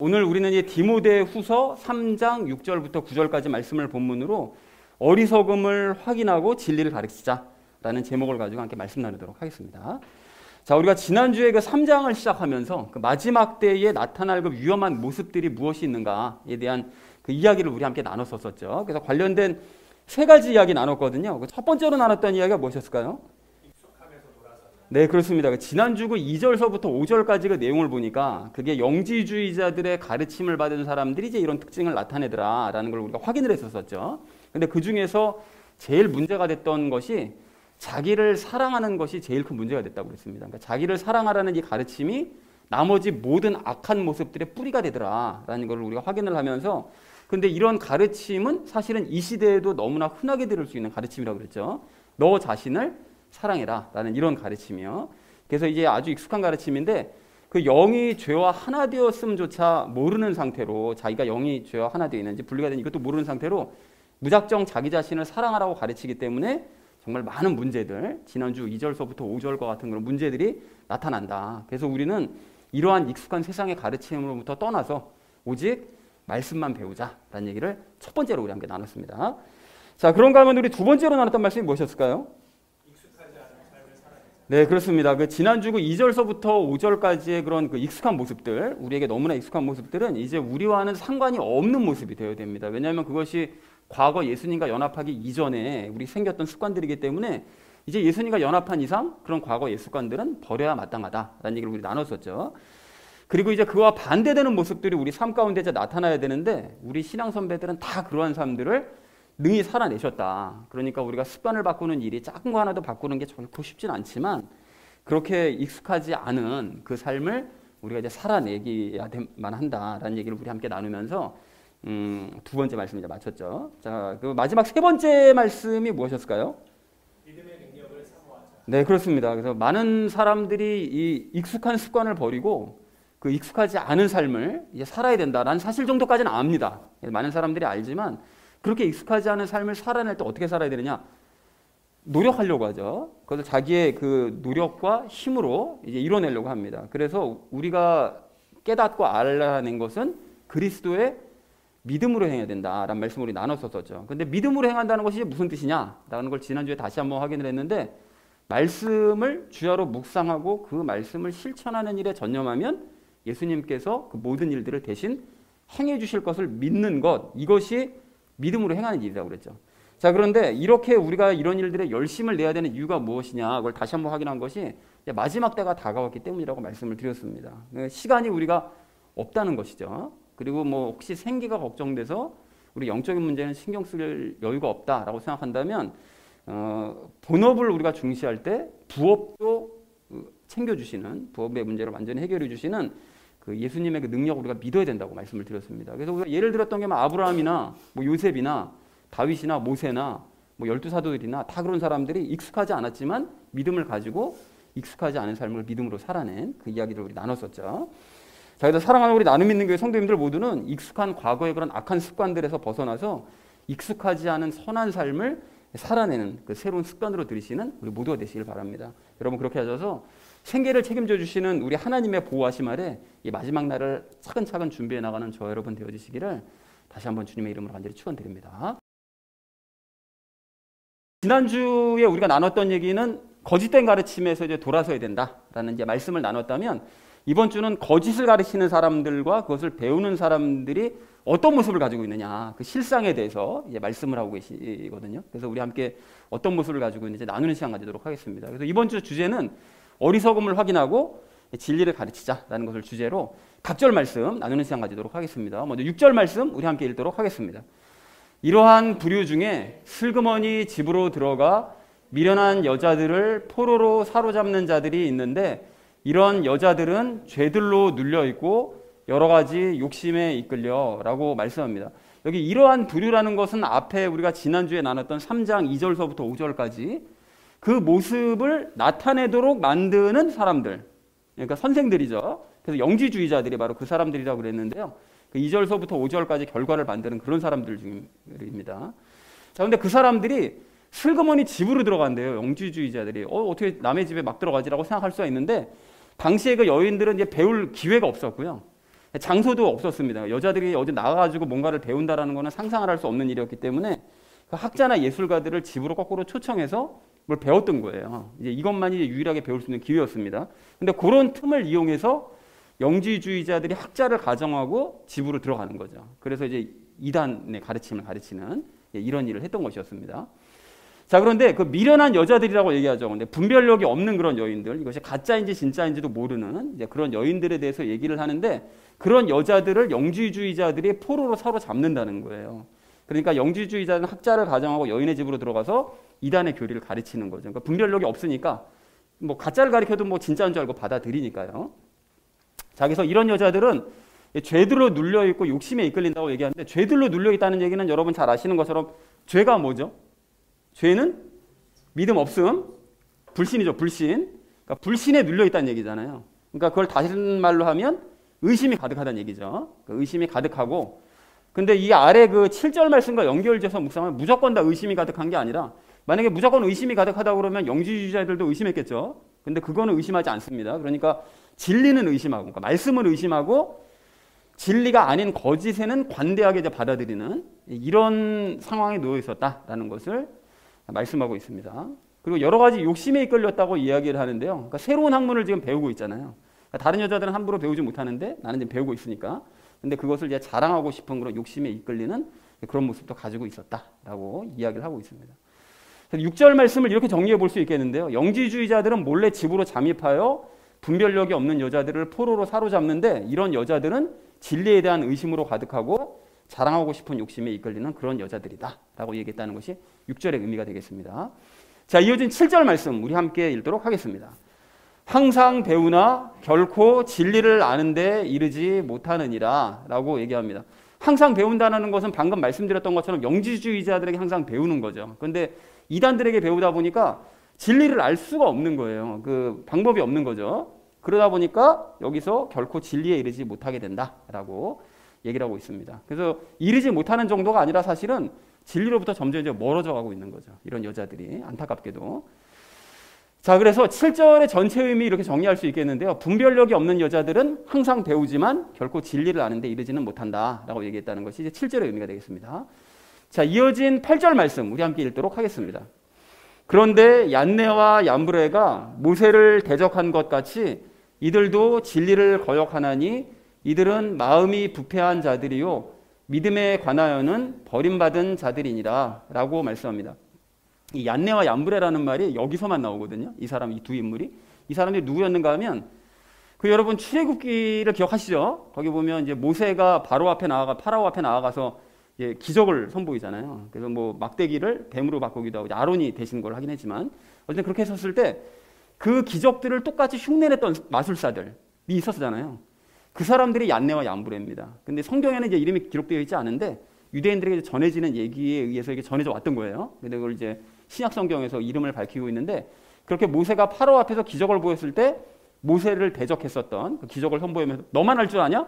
오늘 우리는 이 디모데후서 3장 6절부터 9절까지 말씀을 본문으로 어리석음을 확인하고 진리를 가르치자라는 제목을 가지고 함께 말씀 나누도록 하겠습니다. 자, 우리가 지난주에 그 3장을 시작하면서 그 마지막 때에 나타날 그 위험한 모습들이 무엇이 있는가에 대한 그 이야기를 우리 함께 나눴었죠. 그래서 관련된 세 가지 이야기 나눴거든요. 첫 번째로 나눴던 이야기가 무엇이었을까요? 네, 그렇습니다. 지난주 그 2절서부터 5절까지 그 내용을 보니까 그게 영지주의자들의 가르침을 받은 사람들이 이제 이런 특징을 나타내더라라는 걸 우리가 확인을 했었죠. 근데 그 중에서 제일 문제가 됐던 것이 자기를 사랑하는 것이 제일 큰 문제가 됐다고 그랬습니다. 그러니까 자기를 사랑하라는 이 가르침이 나머지 모든 악한 모습들의 뿌리가 되더라라는 걸 우리가 확인을 하면서, 근데 이런 가르침은 사실은 이 시대에도 너무나 흔하게 들을 수 있는 가르침이라고 그랬죠. 너 자신을 사랑해라 라는 이런 가르침이요. 그래서 이제 아주 익숙한 가르침인데, 그 영이 죄와 하나 되었음조차 모르는 상태로, 자기가 영이 죄와 하나 되어 있는지 분리가 된 이것도 모르는 상태로 무작정 자기 자신을 사랑하라고 가르치기 때문에 정말 많은 문제들, 지난주 2절서부터 5절과 같은 그런 문제들이 나타난다. 그래서 우리는 이러한 익숙한 세상의 가르침으로부터 떠나서 오직 말씀만 배우자라는 얘기를 첫 번째로 우리 함께 나눴습니다. 자, 그런가 하면 우리 두 번째로 나눴던 말씀이 무엇이었을까요? 네, 그렇습니다. 그 지난주 그 2절서부터 5절까지의 그런 그 익숙한 모습들, 우리에게 너무나 익숙한 모습들은 이제 우리와는 상관이 없는 모습이 되어야 됩니다. 왜냐하면 그것이 과거 예수님과 연합하기 이전에 우리 생겼던 습관들이기 때문에 이제 예수님과 연합한 이상 그런 과거 옛 습관들은 버려야 마땅하다라는 얘기를 우리 나눴었죠. 그리고 이제 그와 반대되는 모습들이 우리 삶 가운데 이제 나타나야 되는데, 우리 신앙 선배들은 다 그러한 삶들을 능히 살아내셨다. 그러니까 우리가 습관을 바꾸는 일이 작은 거 하나도 바꾸는 게 결코 쉽진 않지만, 그렇게 익숙하지 않은 그 삶을 우리가 이제 살아내기야만 한다라는 얘기를 우리 함께 나누면서 두 번째 말씀 이제 마쳤죠. 자, 그 마지막 세 번째 말씀이 무엇이었을까요? 믿음의 능력을 사모하자. 네, 그렇습니다. 그래서 많은 사람들이 이 익숙한 습관을 버리고 그 익숙하지 않은 삶을 이제 살아야 된다라는 사실 정도까지는 압니다. 많은 사람들이 알지만, 그렇게 익숙하지 않은 삶을 살아낼 때 어떻게 살아야 되느냐? 노력하려고 하죠. 그래서 자기의 그 노력과 힘으로 이제 이뤄내려고 합니다. 그래서 우리가 깨닫고 알아낸 것은 그리스도의 믿음으로 행해야 된다라는 말씀을 우리 나눴었죠. 근데 믿음으로 행한다는 것이 무슨 뜻이냐라는 걸 지난주에 다시 한번 확인을 했는데, 말씀을 주야로 묵상하고 그 말씀을 실천하는 일에 전념하면 예수님께서 그 모든 일들을 대신 행해 주실 것을 믿는 것, 이것이 믿음으로 행하는 일이라고 그랬죠. 자, 그런데 이렇게 우리가 이런 일들에 열심을 내야 되는 이유가 무엇이냐, 그걸 다시 한번 확인한 것이 마지막 때가 다가왔기 때문이라고 말씀을 드렸습니다. 시간이 우리가 없다는 것이죠. 그리고 뭐 혹시 생기가 걱정돼서 우리 영적인 문제는 신경 쓸 여유가 없다라고 생각한다면, 본업을 우리가 중시할 때 부업도 챙겨주시는, 부업의 문제를 완전히 해결해 주시는 그 예수님의 그 능력을 우리가 믿어야 된다고 말씀을 드렸습니다. 그래서 우리가 예를 들었던 게 아브라함이나 뭐 요셉이나 다윗이나 모세나 뭐 12사도들이나 다 그런 사람들이 익숙하지 않았지만 믿음을 가지고 익숙하지 않은 삶을 믿음으로 살아낸 그 이야기를 우리 나눴었죠. 자, 그래서 사랑하는 우리 나눔 있는 교회 성도님들 모두는 익숙한 과거의 그런 악한 습관들에서 벗어나서 익숙하지 않은 선한 삶을 살아내는 그 새로운 습관으로 들이시는 우리 모두가 되시길 바랍니다. 여러분, 그렇게 하셔서 생계를 책임져 주시는 우리 하나님의 보호하심 아래 이 마지막 날을 차근차근 준비해 나가는 저와 여러분 되어주시기를 다시 한번 주님의 이름으로 간절히 축원드립니다. 지난주에 우리가 나눴던 얘기는 거짓된 가르침에서 이제 돌아서야 된다라는 이제 말씀을 나눴다면, 이번 주는 거짓을 가르치는 사람들과 그것을 배우는 사람들이 어떤 모습을 가지고 있느냐, 그 실상에 대해서 이제 말씀을 하고 계시거든요. 그래서 우리 함께 어떤 모습을 가지고 있는지 나누는 시간 가지도록 하겠습니다. 그래서 이번 주 주제는 어리석음을 확인하고 진리를 가르치자라는 것을 주제로 각절 말씀 나누는 시간 가지도록 하겠습니다. 먼저 6절 말씀 우리 함께 읽도록 하겠습니다. 이러한 부류 중에 슬그머니 집으로 들어가 미련한 여자들을 포로로 사로잡는 자들이 있는데, 이런 여자들은 죄들로 눌려있고 여러 가지 욕심에 이끌려라고 말씀합니다. 여기 이러한 부류라는 것은 앞에 우리가 지난주에 나눴던 3장 2절서부터 5절까지 그 모습을 나타내도록 만드는 사람들, 그러니까 선생들이죠. 그래서 영지주의자들이 바로 그 사람들이라고 그랬는데요. 그 2절서부터 5절까지 결과를 만드는 그런 사람들 중입니다. 자, 근데 그 사람들이 슬그머니 집으로 들어간대요. 영지주의자들이. 어떻게 남의 집에 막 들어가지라고 생각할 수가 있는데, 당시에 그 여인들은 이제 배울 기회가 없었고요. 장소도 없었습니다. 여자들이 어디 나가가지고 뭔가를 배운다라는 것은 상상을 할 수 없는 일이었기 때문에 그 학자나 예술가들을 집으로 거꾸로 초청해서 뭘 배웠던 거예요. 이제 이것만이 유일하게 배울 수 있는 기회였습니다. 근데 그런 틈을 이용해서 영지주의자들이 학자를 가정하고 집으로 들어가는 거죠. 그래서 이제 이단의 가르침을 가르치는 이런 일을 했던 것이었습니다. 자, 그런데 그 미련한 여자들이라고 얘기하죠. 근데 분별력이 없는 그런 여인들, 이것이 가짜인지 진짜인지도 모르는 이제 그런 여인들에 대해서 얘기를 하는데 그런 여자들을 영지주의자들이 포로로 사로잡는다는 거예요. 그러니까 영지주의자는 학자를 가정하고 여인의 집으로 들어가서 이단의 교리를 가르치는 거죠. 그러니까 분별력이 없으니까 뭐 가짜를 가르쳐도 뭐 진짜인 줄 알고 받아들이니까요. 자, 그래서 이런 여자들은 죄들로 눌려 있고 욕심에 이끌린다고 얘기하는데 죄들로 눌려 있다는 얘기는 여러분 잘 아시는 것처럼 죄가 뭐죠? 죄는 믿음 없음, 불신이죠. 불신. 그러니까 불신에 눌려 있다는 얘기잖아요. 그러니까 그걸 다른 말로 하면 의심이 가득하다는 얘기죠. 그러니까 의심이 가득하고, 근데 이 아래 그 7절 말씀과 연결돼서 묵상하면 무조건 다 의심이 가득한 게 아니라, 만약에 무조건 의심이 가득하다고 그러면 영지주의자들도 의심했겠죠. 근데 그거는 의심하지 않습니다. 그러니까 진리는 의심하고, 그러니까 말씀을 의심하고 진리가 아닌 거짓에는 관대하게 이제 받아들이는 이런 상황에 놓여 있었다라는 것을 말씀하고 있습니다. 그리고 여러 가지 욕심에 이끌렸다고 이야기를 하는데요. 그러니까 새로운 학문을 지금 배우고 있잖아요. 그러니까 다른 여자들은 함부로 배우지 못하는데 나는 지금 배우고 있으니까. 근데 그것을 이제 자랑하고 싶은 그런 욕심에 이끌리는 그런 모습도 가지고 있었다라고 이야기를 하고 있습니다. 6절 말씀을 이렇게 정리해 볼 수 있겠는데요. 영지주의자들은 몰래 집으로 잠입하여 분별력이 없는 여자들을 포로로 사로잡는데 이런 여자들은 진리에 대한 의심으로 가득하고 자랑하고 싶은 욕심에 이끌리는 그런 여자들이다 라고 얘기했다는 것이 6절의 의미가 되겠습니다. 자, 이어진 7절 말씀 우리 함께 읽도록 하겠습니다. 항상 배우나 결코 진리를 아는 데 이르지 못하느니라 라고 얘기합니다. 항상 배운다는 것은 방금 말씀드렸던 것처럼 영지주의자들에게 항상 배우는 거죠. 그런데 이단들에게 배우다 보니까 진리를 알 수가 없는 거예요. 그 방법이 없는 거죠. 그러다 보니까 여기서 결코 진리에 이르지 못하게 된다라고 얘기를 하고 있습니다. 그래서 이르지 못하는 정도가 아니라 사실은 진리로부터 점점 이제 멀어져 가고 있는 거죠. 이런 여자들이 안타깝게도. 자, 그래서 7절의 전체 의미 이렇게 정리할 수 있겠는데요. 분별력이 없는 여자들은 항상 배우지만 결코 진리를 아는데 이르지는 못한다라고 얘기했다는 것이 이제 7절의 의미가 되겠습니다. 자, 이어진 8절 말씀 우리 함께 읽도록 하겠습니다. 그런데 얀네와 얀브레가 모세를 대적한 것 같이 이들도 진리를 거역하나니 이들은 마음이 부패한 자들이요 믿음에 관하여는 버림받은 자들이니라 라고 말씀합니다. 이 얀네와 얀브레라는 말이 여기서만 나오거든요. 이 사람, 이 두 인물이. 이 사람들이 누구였는가 하면 그 여러분 출애굽기를 기억하시죠? 거기 보면 이제 모세가 파라오 앞에 나아가서 기적을 선보이잖아요. 그래서 뭐 막대기를 뱀으로 바꾸기도 하고 아론이 되신 걸 하긴 했지만 어쨌든 그렇게 했었을 때 그 기적들을 똑같이 흉내냈던 마술사들이 있었잖아요. 그 사람들이 얀네와 얀브레입니다. 근데 성경에는 이제 이름이 기록되어 있지 않은데 유대인들에게 전해지는 얘기에 의해서 이게 전해져 왔던 거예요. 근데 그걸 이제 신약 성경에서 이름을 밝히고 있는데 그렇게 모세가 파라오 앞에서 기적을 보였을 때 모세를 대적했었던 그 기적을 선보이면서 너만 할 줄 아냐?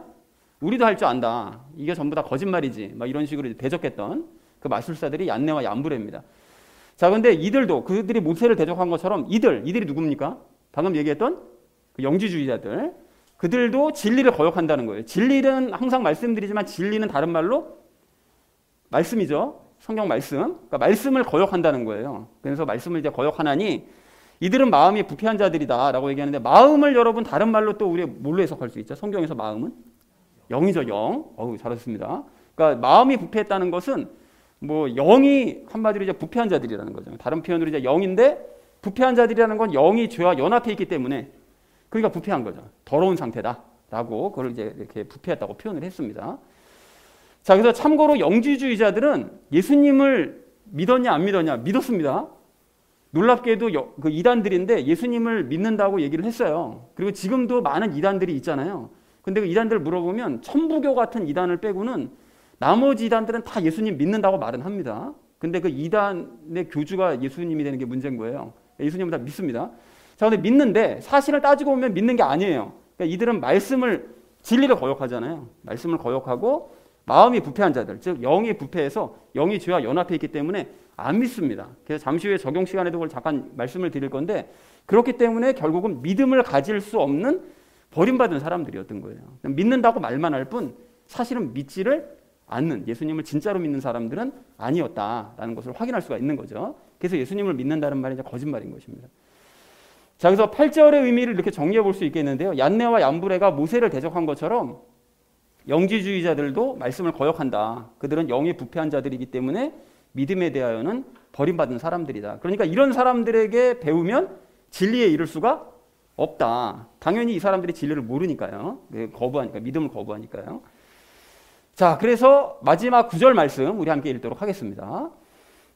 우리도 할 줄 안다. 이게 전부 다 거짓말이지. 막 이런 식으로 대적했던 그 마술사들이 얀네와 얀브레입니다. 자, 근데 이들도 그들이 모세를 대적한 것처럼 이들이 누굽니까? 방금 얘기했던 그 영지주의자들. 그들도 진리를 거역한다는 거예요. 진리는 항상 말씀드리지만 진리는 다른 말로 말씀이죠. 성경 말씀. 그러니까 말씀을 거역한다는 거예요. 그래서 말씀을 이제 거역하나니 이들은 마음이 부패한 자들이다라고 얘기하는데 마음을 여러분 다른 말로 또 우리 뭘로 해석할 수 있죠? 성경에서 마음은 영이죠, 영. 어우, 잘하셨습니다. 그러니까 마음이 부패했다는 것은 뭐 영이 한마디로 이제 부패한 자들이라는 거죠. 다른 표현으로 이제 영인데 부패한 자들이라는 건 영이 죄와 연합해 있기 때문에 그러니까 부패한 거죠. 더러운 상태다라고 그걸 이제 이렇게 부패했다고 표현을 했습니다. 자, 그래서 참고로 영지주의자들은 예수님을 믿었냐 안 믿었냐? 믿었습니다. 놀랍게도 그 이단들인데 예수님을 믿는다고 얘기를 했어요. 그리고 지금도 많은 이단들이 있잖아요. 근데 그 이단들 물어보면 천부교 같은 이단을 빼고는 나머지 이단들은 다 예수님 믿는다고 말은 합니다. 근데 그 이단의 교주가 예수님이 되는 게 문제인 거예요. 예수님을 다 믿습니다. 자, 근데 믿는데 사실을 따지고 보면 믿는 게 아니에요. 그러니까 이들은 진리를 거역하잖아요. 말씀을 거역하고 마음이 부패한 자들, 즉 영이 부패해서 영이 죄와 연합해 있기 때문에 안 믿습니다. 그래서 잠시 후에 적용 시간에도 그걸 잠깐 말씀을 드릴 건데 그렇기 때문에 결국은 믿음을 가질 수 없는 버림받은 사람들이었던 거예요. 믿는다고 말만 할 뿐 사실은 믿지를 않는, 예수님을 진짜로 믿는 사람들은 아니었다라는 것을 확인할 수가 있는 거죠. 그래서 예수님을 믿는다는 말이 이제 거짓말인 것입니다. 자, 그래서 8절의 의미를 이렇게 정리해 볼 수 있겠는데요. 얀네와 얀브레가 모세를 대적한 것처럼 영지주의자들도 말씀을 거역한다. 그들은 영에 부패한 자들이기 때문에 믿음에 대하여는 버림받은 사람들이다. 그러니까 이런 사람들에게 배우면 진리에 이를 수가 없다. 당연히 이 사람들이 진리를 모르니까요. 거부하니까, 믿음을 거부하니까요. 자, 그래서 마지막 9절 말씀 우리 함께 읽도록 하겠습니다.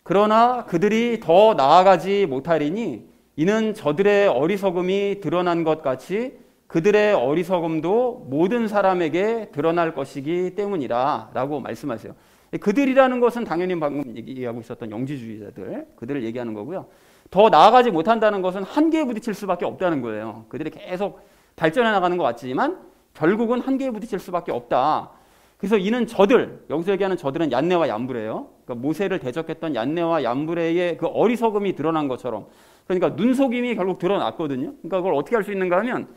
그러나 그들이 더 나아가지 못하리니 이는 저들의 어리석음이 드러난 것 같이 그들의 어리석음도 모든 사람에게 드러날 것이기 때문이라 라고 말씀하세요. 그들이라는 것은 당연히 방금 얘기하고 있었던 영지주의자들, 그들을 얘기하는 거고요. 더 나아가지 못한다는 것은 한계에 부딪힐 수밖에 없다는 거예요. 그들이 계속 발전해 나가는 것 같지만 결국은 한계에 부딪힐 수밖에 없다. 그래서 이는 저들, 여기서 얘기하는 저들은 얀네와 얀브레예요. 그러니까 모세를 대적했던 얀네와 얀브레의 그 어리석음이 드러난 것처럼, 그러니까 눈속임이 결국 드러났거든요. 그러니까 그걸 어떻게 할 수 있는가 하면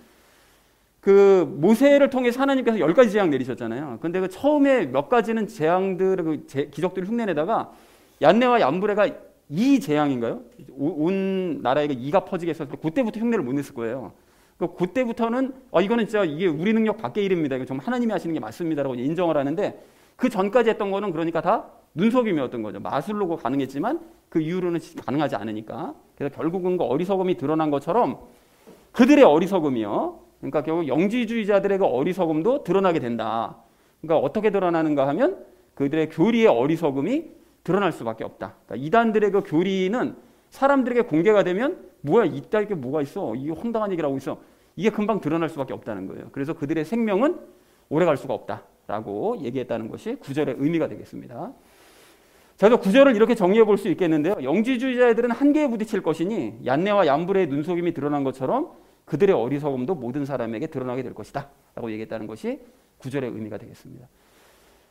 그 모세를 통해서 하나님께서 10가지 재앙 내리셨잖아요. 근데 그 처음에 몇 가지는 재앙들, 그 기적들을 흉내내다가 얀네와 얀브레가 이 재앙인가요? 온 나라에 이가 퍼지게 했을 때 그때부터 흉내를 못 냈을 거예요. 그때부터는 이거는 진짜 이게 우리 능력 밖의 일입니다. 이거 정말 하나님이 하시는 게 맞습니다라고 인정을 하는데 그 전까지 했던 거는 그러니까 다 눈속임이었던 거죠. 마술로 가능했지만 그 이후로는 가능하지 않으니까. 그래서 결국은 그 어리석음이 드러난 것처럼 그들의 어리석음이요. 그러니까 결국 영지주의자들의 그 어리석음도 드러나게 된다. 그러니까 어떻게 드러나는가 하면 그들의 교리의 어리석음이 드러날 수밖에 없다. 그러니까 이단들의 그 교리는 사람들에게 공개가 되면 뭐야, 이따 이게 뭐가 있어? 이게 황당한 얘기를 하고 있어. 이게 금방 드러날 수밖에 없다는 거예요. 그래서 그들의 생명은 오래갈 수가 없다라고 얘기했다는 것이 9절의 의미가 되겠습니다. 자, 그래서 9절을 이렇게 정리해 볼 수 있겠는데요. 영지주의자들은 한계에 부딪힐 것이니 얀네와 얀브레의 눈속임이 드러난 것처럼 그들의 어리석음도 모든 사람에게 드러나게 될 것이다 라고 얘기했다는 것이 9절의 의미가 되겠습니다.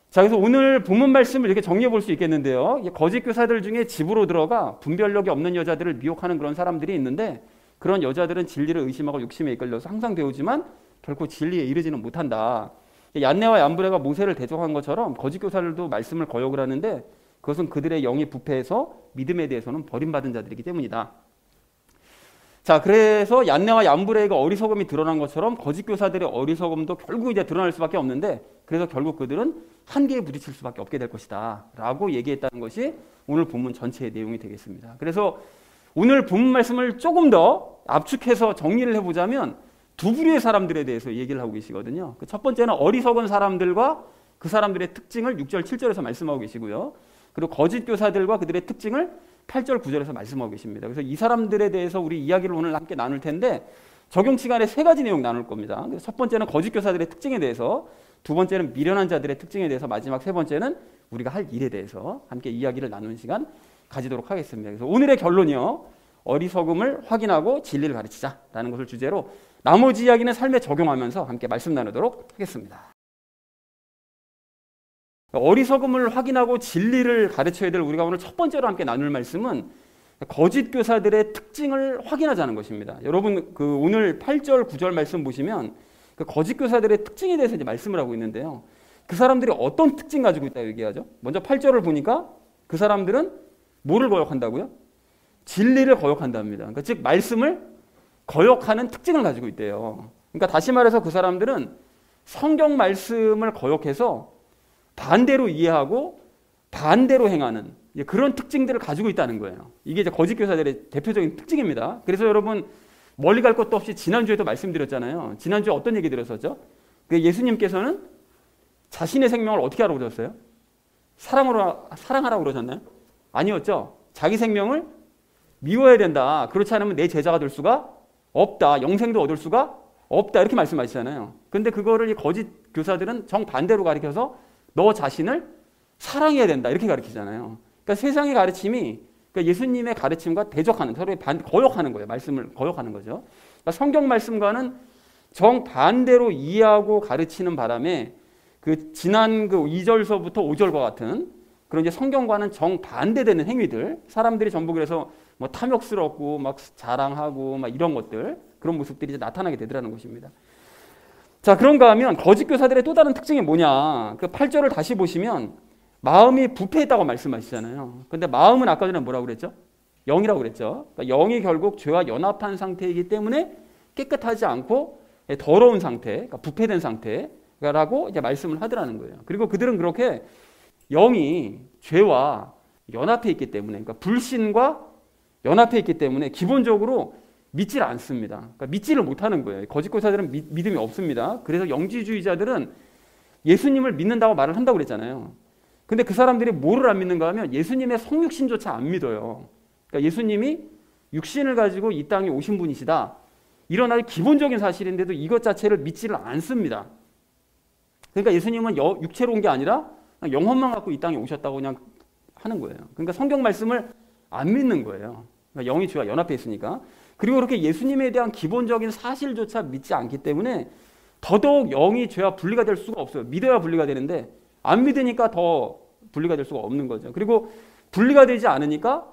자, 그래서 오늘 본문 말씀을 이렇게 정리해 볼 수 있겠는데요. 거짓 교사들 중에 집으로 들어가 분별력이 없는 여자들을 미혹하는 그런 사람들이 있는데 그런 여자들은 진리를 의심하고 욕심에 이끌려서 항상 배우지만 결코 진리에 이르지는 못한다. 얀네와 얀브레가 모세를 대적한 것처럼 거짓 교사들도 말씀을 거역을 하는데 그것은 그들의 영이 부패해서 믿음에 대해서는 버림받은 자들이기 때문이다. 자, 그래서 얀네와 얀브레의 어리석음이 드러난 것처럼 거짓 교사들의 어리석음도 결국 이제 드러날 수밖에 없는데 그래서 결국 그들은 한계에 부딪힐 수밖에 없게 될 것이다 라고 얘기했다는 것이 오늘 본문 전체의 내용이 되겠습니다. 그래서 오늘 본문 말씀을 조금 더 압축해서 정리를 해보자면 두 부류의 사람들에 대해서 얘기를 하고 계시거든요. 첫 번째는 어리석은 사람들과 그 사람들의 특징을 6절, 7절에서 말씀하고 계시고요. 그리고 거짓 교사들과 그들의 특징을 8절, 9절에서 말씀하고 계십니다. 그래서 이 사람들에 대해서 우리 이야기를 오늘 함께 나눌 텐데 적용 시간에 3가지 내용 나눌 겁니다. 그래서 첫 번째는 거짓 교사들의 특징에 대해서, 두 번째는 미련한 자들의 특징에 대해서, 마지막 세 번째는 우리가 할 일에 대해서 함께 이야기를 나누는 시간 가지도록 하겠습니다. 그래서 오늘의 결론이요. 어리석음을 확인하고 진리를 가르치자라는 것을 주제로 나머지 이야기는 삶에 적용하면서 함께 말씀 나누도록 하겠습니다. 어리석음을 확인하고 진리를 가르쳐야 될 우리가 오늘 첫 번째로 함께 나눌 말씀은 거짓 교사들의 특징을 확인하자는 것입니다. 여러분 그 오늘 8절, 9절 말씀 보시면 그 거짓 교사들의 특징에 대해서 이제 말씀을 하고 있는데요. 그 사람들이 어떤 특징 가지고 있다고 얘기하죠? 먼저 8절을 보니까 그 사람들은 뭐를 거역한다고요? 진리를 거역한답니다. 그러니까 즉 말씀을 거역하는 특징을 가지고 있대요. 그러니까 다시 말해서 그 사람들은 성경 말씀을 거역해서 반대로 이해하고 반대로 행하는 그런 특징들을 가지고 있다는 거예요. 이게 이제 거짓 교사들의 대표적인 특징입니다. 그래서 여러분 멀리 갈 것도 없이 지난주에도 말씀드렸잖아요. 지난주에 어떤 얘기 들었었죠? 예수님께서는 자신의 생명을 어떻게 하라고 그러셨어요? 사랑하라고 그러셨나요? 아니었죠. 자기 생명을 미워해야 된다. 그렇지 않으면 내 제자가 될 수가 없다. 영생도 얻을 수가 없다. 이렇게 말씀하시잖아요. 근데 그거를 이 거짓 교사들은 정반대로 가르쳐서 너 자신을 사랑해야 된다. 이렇게 가르치잖아요. 그러니까 세상의 가르침이 그러니까 예수님의 가르침과 대적하는, 서로의 거역하는 거예요. 말씀을 거역하는 거죠. 그러니까 성경 말씀과는 정반대로 이해하고 가르치는 바람에 그 지난 그 2절서부터 5절과 같은 그런 이제 성경과는 정반대되는 행위들, 사람들이 전부 그래서 뭐 탐욕스럽고 막 자랑하고 막 이런 것들, 그런 모습들이 이제 나타나게 되더라는 것입니다. 자, 그런가 하면 거짓 교사들의 또 다른 특징이 뭐냐? 그 8절을 다시 보시면 마음이 부패했다고 말씀하시잖아요. 근데 마음은 아까 전에 뭐라고 그랬죠? 영이라고 그랬죠. 그러니까 영이 결국 죄와 연합한 상태이기 때문에 깨끗하지 않고 더러운 상태, 그러니까 부패된 상태라고 이제 말씀을 하더라는 거예요. 그리고 그들은 그렇게 영이 죄와 연합해 있기 때문에, 그러니까 불신과 연합해 있기 때문에 기본적으로 믿질 않습니다. 그러니까 믿지를 못하는 거예요. 거짓 교사들은 믿음이 없습니다. 그래서 영지주의자들은 예수님을 믿는다고 말을 한다고 그랬잖아요. 근데 그 사람들이 뭐를 안 믿는가 하면 예수님의 성육신조차 안 믿어요. 그러니까 예수님이 육신을 가지고 이 땅에 오신 분이시다. 이런 아주 기본적인 사실인데도 이것 자체를 믿지를 않습니다. 그러니까 예수님은 육체로 온 게 아니라 영혼만 갖고 이 땅에 오셨다고 그냥 하는 거예요. 그러니까 성경 말씀을 안 믿는 거예요. 그러니까 영이 죄와 연합해 있으니까. 그리고 그렇게 예수님에 대한 기본적인 사실조차 믿지 않기 때문에 더더욱 영이 죄와 분리가 될 수가 없어요. 믿어야 분리가 되는데 안 믿으니까 더 분리가 될 수가 없는 거죠. 그리고 분리가 되지 않으니까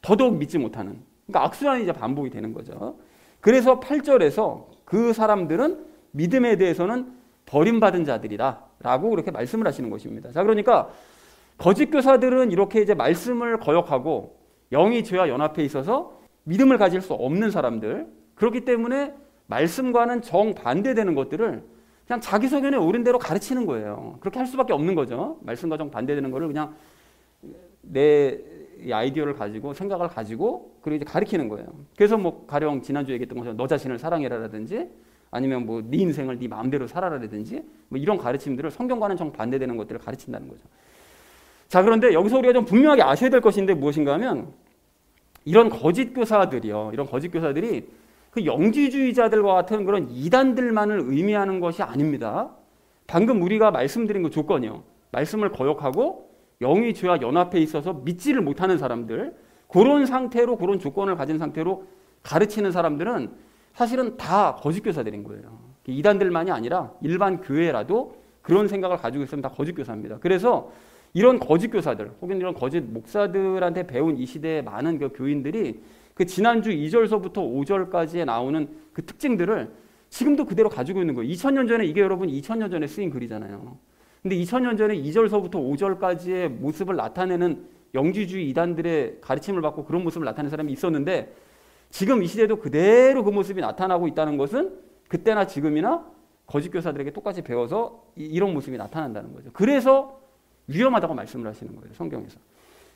더더욱 믿지 못하는, 그러니까 악순환이 이제 반복이 되는 거죠. 그래서 8절에서 그 사람들은 믿음에 대해서는 버림받은 자들이다 라고 그렇게 말씀을 하시는 것입니다. 자, 그러니까 거짓 교사들은 이렇게 이제 말씀을 거역하고 영이 죄와 연합해 있어서 믿음을 가질 수 없는 사람들, 그렇기 때문에 말씀과는 정반대되는 것들을 그냥 자기 소견에 옳은 대로 가르치는 거예요. 그렇게 할 수밖에 없는 거죠. 말씀과 정반대되는 거를 그냥 내 아이디어를 가지고 생각을 가지고 그리고 이제 가르치는 거예요. 그래서 뭐 가령 지난주에 얘기했던 것처럼 너 자신을 사랑해라라든지 아니면 뭐 네 인생을 네 마음대로 살아라라든지 뭐 이런 가르침들을 성경과는 정반대되는 것들을 가르친다는 거죠. 자, 그런데 여기서 우리가 좀 분명하게 아셔야 될 것인데 무엇인가 하면 이런 거짓 교사들이요. 이런 거짓 교사들이 그 영지주의자들과 같은 그런 이단들만을 의미하는 것이 아닙니다. 방금 우리가 말씀드린 그 조건이요. 말씀을 거역하고 영이 죄와 연합해 있어서 믿지를 못하는 사람들, 그런 상태로, 그런 조건을 가진 상태로 가르치는 사람들은 사실은 다 거짓 교사들인 거예요. 이단들만이 아니라 일반 교회라도 그런 생각을 가지고 있으면 다 거짓 교사입니다. 그래서 이런 거짓 교사들 혹은 이런 거짓 목사들한테 배운 이 시대의 많은 그 교인들이 그 지난주 2절서부터 5절까지에 나오는 그 특징들을 지금도 그대로 가지고 있는 거예요. 2000년 전에 이게 여러분 2000년 전에 쓰인 글이잖아요. 근데 2000년 전에 2절서부터 5절까지의 모습을 나타내는 영지주의 이단들의 가르침을 받고 그런 모습을 나타내는 사람이 있었는데 지금 이 시대도 그대로 그 모습이 나타나고 있다는 것은 그때나 지금이나 거짓 교사들에게 똑같이 배워서 이런 모습이 나타난다는 거죠. 그래서 위험하다고 말씀을 하시는 거예요, 성경에서.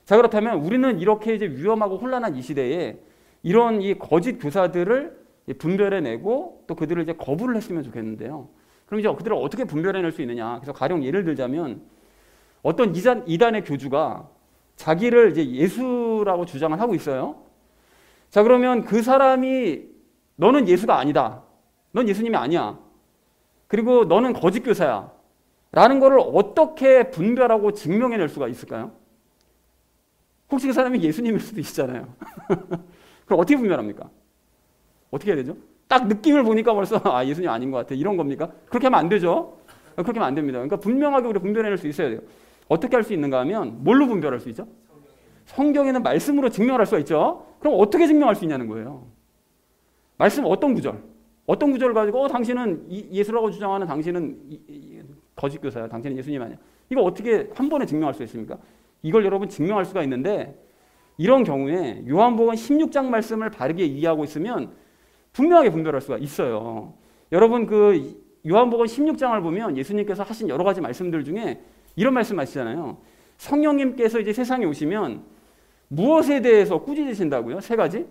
자, 그렇다면 우리는 이렇게 이제 위험하고 혼란한 이 시대에 이런 이 거짓 교사들을 분별해내고 또 그들을 이제 거부를 했으면 좋겠는데요. 그럼 이제 그들을 어떻게 분별해낼 수 있느냐? 그래서 가령 예를 들자면 어떤 이단의 교주가 자기를 이제 예수라고 주장을 하고 있어요. 자, 그러면 그 사람이 너는 예수가 아니다. 넌 예수님이 아니야. 그리고 너는 거짓 교사야. 라는 거를 어떻게 분별하고 증명해낼 수가 있을까요? 혹시 그 사람이 예수님일 수도 있잖아요. 그럼 어떻게 분별합니까? 어떻게 해야 되죠? 딱 느낌을 보니까 벌써 예수님 아닌 것 같아. 이런 겁니까? 그렇게 하면 안 되죠. 그렇게 하면 안 됩니다. 그러니까 분명하게 우리 분별해낼 수 있어야 돼요. 어떻게 할 수 있는가 하면 뭘로 분별할 수 있죠? 성경에는 말씀으로 증명할 수가 있죠. 그럼 어떻게 증명할 수 있냐는 거예요. 말씀 어떤 구절? 어떤 구절을 가지고 당신은 예수라고 주장하는 당신은 거짓 교사야. 당신은 예수님 아니야. 이거 어떻게 한 번에 증명할 수 있습니까? 이걸 여러분 증명할 수가 있는데 이런 경우에 요한복음 16장 말씀을 바르게 이해하고 있으면 분명하게 분별할 수가 있어요. 여러분 그 요한복음 16장을 보면 예수님께서 하신 여러 가지 말씀들 중에 이런 말씀 하시잖아요. 성령님께서 이제 세상에 오시면 무엇에 대해서 꾸짖으신다고요? 세 가지?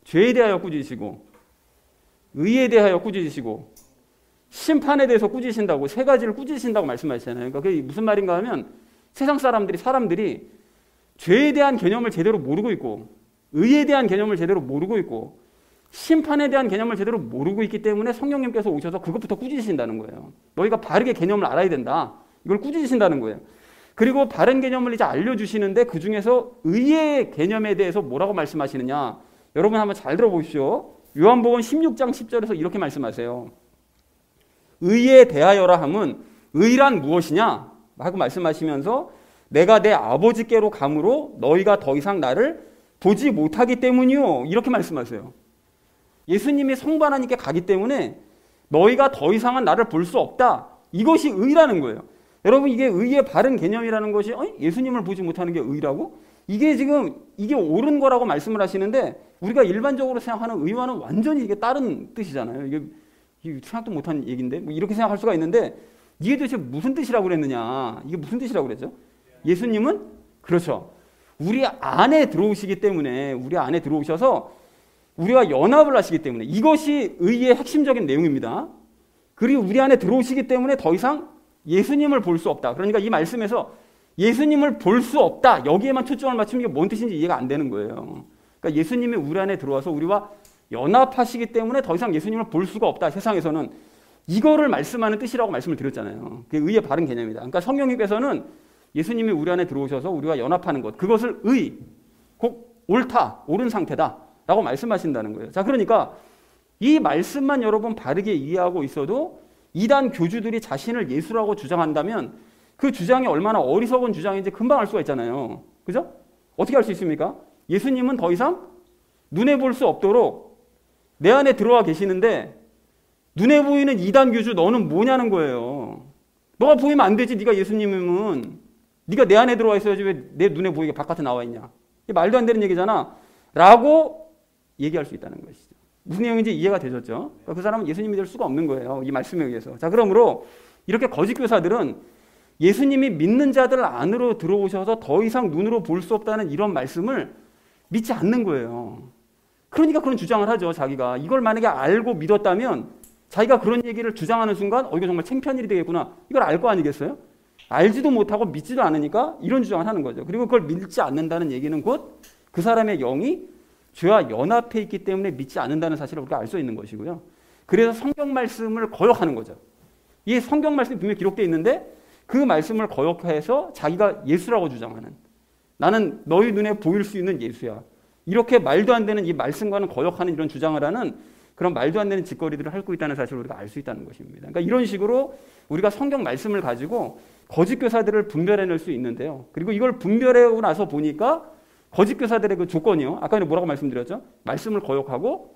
죄에 대하여 꾸짖으시고 의에 대하여 꾸짖으시고 심판에 대해서 꾸짖으신다고 세 가지를 꾸짖으신다고 말씀하시잖아요. 그러니까 그게 무슨 말인가 하면 세상 사람들이 죄에 대한 개념을 제대로 모르고 있고 의에 대한 개념을 제대로 모르고 있고 심판에 대한 개념을 제대로 모르고 있기 때문에 성령님께서 오셔서 그것부터 꾸짖으신다는 거예요. 너희가 바르게 개념을 알아야 된다. 이걸 꾸짖으신다는 거예요. 그리고 바른 개념을 이제 알려주시는데 그 중에서 의의 개념에 대해서 뭐라고 말씀하시느냐. 여러분 한번 잘 들어보십시오. 요한복음 16장 10절에서 이렇게 말씀하세요. 의에 대하여라 함은 의란 무엇이냐 하고 말씀하시면서 내가 내 아버지께로 감으로 너희가 더 이상 나를 보지 못하기 때문이요. 이렇게 말씀하세요. 예수님이 성부 하나님께 가기 때문에 너희가 더 이상은 나를 볼 수 없다. 이것이 의라는 거예요. 여러분 이게 의의 바른 개념이라는 것이 예수님을 보지 못하는 게 의라고? 이게 지금 이게 옳은 거라고 말씀을 하시는데 우리가 일반적으로 생각하는 의와는 완전히 이게 다른 뜻이잖아요. 이게 생각도 못한 얘기인데 뭐 이렇게 생각할 수가 있는데 이게 도대체 무슨 뜻이라고 그랬느냐? 이게 무슨 뜻이라고 그랬죠? 예수님은 그렇죠. 우리 안에 들어오시기 때문에 우리 안에 들어오셔서 우리와 연합을 하시기 때문에 이것이 의의 핵심적인 내용입니다. 그리고 우리 안에 들어오시기 때문에 더 이상 예수님을 볼 수 없다. 그러니까 이 말씀에서 예수님을 볼 수 없다. 여기에만 초점을 맞추는 게 뭔 뜻인지 이해가 안 되는 거예요. 그러니까 예수님이 우리 안에 들어와서 우리와 연합하시기 때문에 더 이상 예수님을 볼 수가 없다. 세상에서는 이거를 말씀하는 뜻이라고 말씀을 드렸잖아요. 그게 의의 바른 개념이다. 그러니까 성령님께서는 예수님이 우리 안에 들어오셔서 우리와 연합하는 것, 그것을 의, 곧 옳다, 옳은 상태다 라고 말씀하신다는 거예요. 자, 그러니까 이 말씀만 여러분 바르게 이해하고 있어도 이단 교주들이 자신을 예수라고 주장한다면 그 주장이 얼마나 어리석은 주장인지 금방 알 수가 있잖아요. 그죠? 어떻게 알 수 있습니까? 예수님은 더 이상 눈에 볼 수 없도록 내 안에 들어와 계시는데 눈에 보이는 이단 교주 너는 뭐냐는 거예요. 너가 보이면 안 되지. 네가 예수님이면 네가 내 안에 들어와 있어야지 왜 내 눈에 보이게 바깥에 나와 있냐. 이게 말도 안 되는 얘기잖아. 라고 얘기할 수 있다는 것이죠. 무슨 내용인지 이해가 되셨죠? 그러니까 그 사람은 예수님이 될 수가 없는 거예요. 이 말씀에 의해서. 자, 그러므로 이렇게 거짓 교사들은 예수님이 믿는 자들 안으로 들어오셔서 더 이상 눈으로 볼 수 없다는 이런 말씀을 믿지 않는 거예요. 그러니까 그런 주장을 하죠. 자기가 이걸 만약에 알고 믿었다면 자기가 그런 얘기를 주장하는 순간 이거 정말 창피한 일이 되겠구나. 이걸 알 거 아니겠어요? 알지도 못하고 믿지도 않으니까 이런 주장을 하는 거죠. 그리고 그걸 믿지 않는다는 얘기는 곧 그 사람의 영이 죄와 연합해 있기 때문에 믿지 않는다는 사실을 우리가 알 수 있는 것이고요. 그래서 성경 말씀을 거역하는 거죠. 이 성경 말씀이 분명히 기록되어 있는데 그 말씀을 거역해서 자기가 예수라고 주장하는, 나는 너희 눈에 보일 수 있는 예수야. 이렇게 말도 안 되는 이 말씀과는 거역하는 이런 주장을 하는 그런 말도 안 되는 짓거리들을 하고 있다는 사실을 우리가 알 수 있다는 것입니다. 그러니까 이런 식으로 우리가 성경 말씀을 가지고 거짓 교사들을 분별해낼 수 있는데요. 그리고 이걸 분별하고 나서 보니까 거짓 교사들의 그 조건이요. 아까 뭐라고 말씀드렸죠? 말씀을 거역하고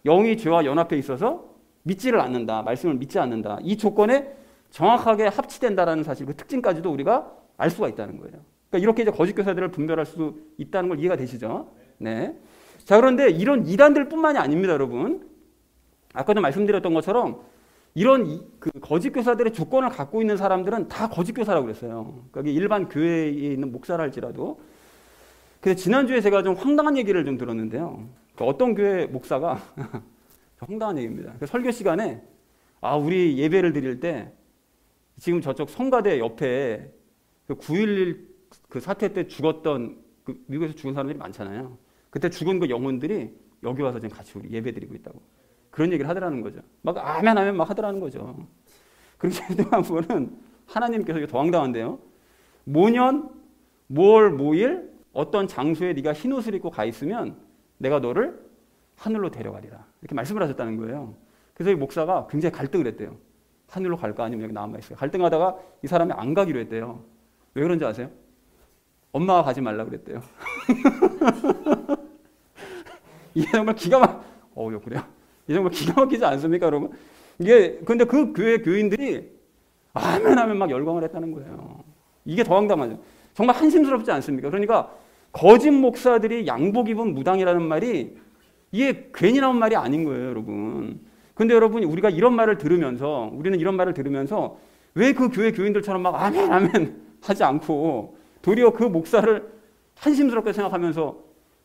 영이 죄와 연합해 있어서 믿지를 않는다. 말씀을 믿지 않는다. 이 조건에 정확하게 합치된다라는 사실, 그 특징까지도 우리가 알 수가 있다는 거예요. 그러니까 이렇게 이제 거짓 교사들을 분별할 수 있다는 걸 이해가 되시죠? 네. 자, 그런데 이런 이단들뿐만이 아닙니다, 여러분. 아까도 말씀드렸던 것처럼 이런 그 거짓 교사들의 조건을 갖고 있는 사람들은 다 거짓 교사라고 그랬어요. 그러니까 일반 교회에 있는 목사라 할지라도. 근데 지난주에 제가 좀 황당한 얘기를 좀 들었는데요. 어떤 교회 목사가 황당한 얘기입니다. 설교 시간에 우리 예배를 드릴 때 지금 저쪽 성가대 옆에 그 9.11 그 사태 때 죽었던 그 미국에서 죽은 사람들이 많잖아요. 그때 죽은 그 영혼들이 여기 와서 지금 같이 우리 예배 드리고 있다고. 그런 얘기를 하더라는 거죠. 막 아멘 아멘 막 하더라는 거죠. 그리고 한 분은 하나님께서 이게 더 황당한데요. 모년 뭘 모일 어떤 장소에 네가 흰 옷을 입고 가 있으면 내가 너를 하늘로 데려가리라. 이렇게 말씀을 하셨다는 거예요. 그래서 이 목사가 굉장히 갈등을 했대요. 하늘로 갈까 아니면 여기 남아있어요. 갈등하다가 이 사람이 안 가기로 했대요. 왜 그런지 아세요? 엄마가 가지 말라 그랬대요. 이게 정말 그래요? 이게 정말 기가 막히지 않습니까, 여러분? 근데 그 교회 교인들이 아멘 하면 막 열광을 했다는 거예요. 이게 더 황당하죠. 정말 한심스럽지 않습니까? 그러니까 거짓 목사들이 양복 입은 무당이라는 말이 이게 괜히 나온 말이 아닌 거예요, 여러분. 근데 여러분, 우리는 이런 말을 들으면서 왜 그 교회 교인들처럼 막 아멘 아멘 하지 않고 도리어 그 목사를 한심스럽게 생각하면서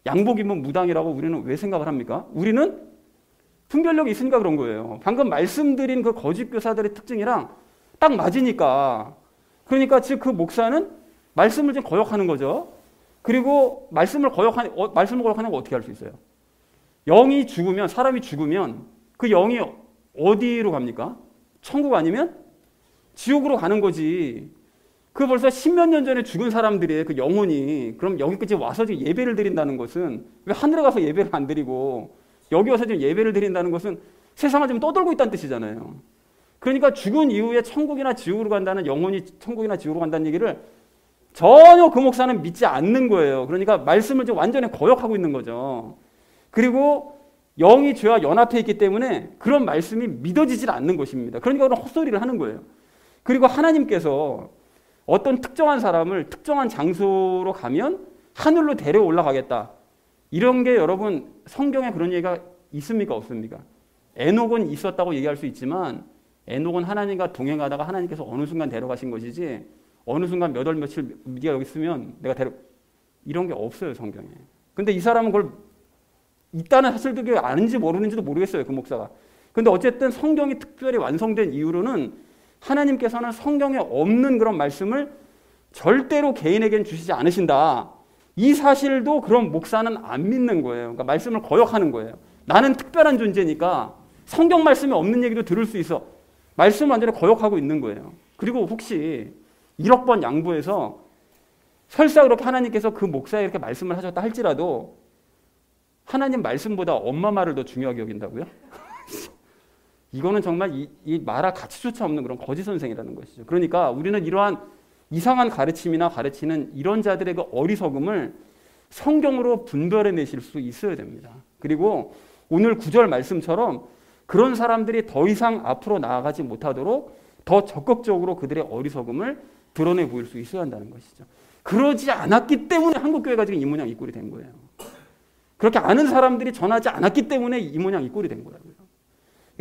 양복 입은 무당이라고 우리는 왜 생각을 합니까? 우리는 분별력이 있으니까 그런 거예요. 방금 말씀드린 그 거짓 교사들의 특징이랑 딱 맞으니까. 그러니까 즉 그 목사는 말씀을 좀 거역하는 거죠. 그리고 말씀을 거역하는 거 어떻게 할 수 있어요? 영이 죽으면, 사람이 죽으면 그 영이 어디로 갑니까? 천국 아니면 지옥으로 가는 거지. 그 벌써 10몇 년 전에 죽은 사람들의 그 영혼이 그럼 여기까지 와서 지금 예배를 드린다는 것은, 왜 하늘에 가서 예배를 안 드리고 여기 와서 지금 예배를 드린다는 것은 세상을 좀 떠돌고 있다는 뜻이잖아요. 그러니까 죽은 이후에 천국이나 지옥으로 간다는, 영혼이 천국이나 지옥으로 간다는 얘기를 전혀 그 목사는 믿지 않는 거예요. 그러니까 말씀을 좀 완전히 거역하고 있는 거죠. 그리고 영이 죄와 연합해 있기 때문에 그런 말씀이 믿어지질 않는 것입니다. 그러니까 그런 헛소리를 하는 거예요. 그리고 하나님께서 어떤 특정한 사람을 특정한 장소로 가면 하늘로 데려 올라가겠다. 이런 게 여러분 성경에 그런 얘기가 있습니까? 없습니까? 에녹은 있었다고 얘기할 수 있지만 에녹은 하나님과 동행하다가 하나님께서 어느 순간 데려가신 것이지 어느 순간 몇 월 며칠 네가 여기 있으면 내가 이런 게 없어요, 성경에. 근데 이 사람은 그걸 있다는 사실도 아는지 모르는지도 모르겠어요, 그 목사가. 근데 어쨌든 성경이 특별히 완성된 이후로는 하나님께서는 성경에 없는 그런 말씀을 절대로 개인에게는 주시지 않으신다. 이 사실도 그런 목사는 안 믿는 거예요. 그러니까 말씀을 거역하는 거예요. 나는 특별한 존재니까 성경 말씀에 없는 얘기도 들을 수 있어. 말씀을 완전히 거역하고 있는 거예요. 그리고 혹시 1억 번 양보해서 설사 그렇게 하나님께서 그 목사에 이렇게 말씀을 하셨다 할지라도 하나님 말씀보다 엄마 말을 더 중요하게 여긴다고요? 이거는 정말 이 말할 가치조차 없는 그런 거짓 선생이라는 것이죠. 그러니까 우리는 이러한 이상한 가르침이나 가르치는 이런 자들의 그 어리석음을 성경으로 분별해내실 수 있어야 됩니다. 그리고 오늘 9절 말씀처럼 그런 사람들이 더 이상 앞으로 나아가지 못하도록 더 적극적으로 그들의 어리석음을 드러내 보일 수 있어야 한다는 것이죠. 그러지 않았기 때문에 한국교회가 지금 이 모양 이 꼴이 된 거예요. 그렇게 아는 사람들이 전하지 않았기 때문에 이 모양 이 꼴이 된 거라고요.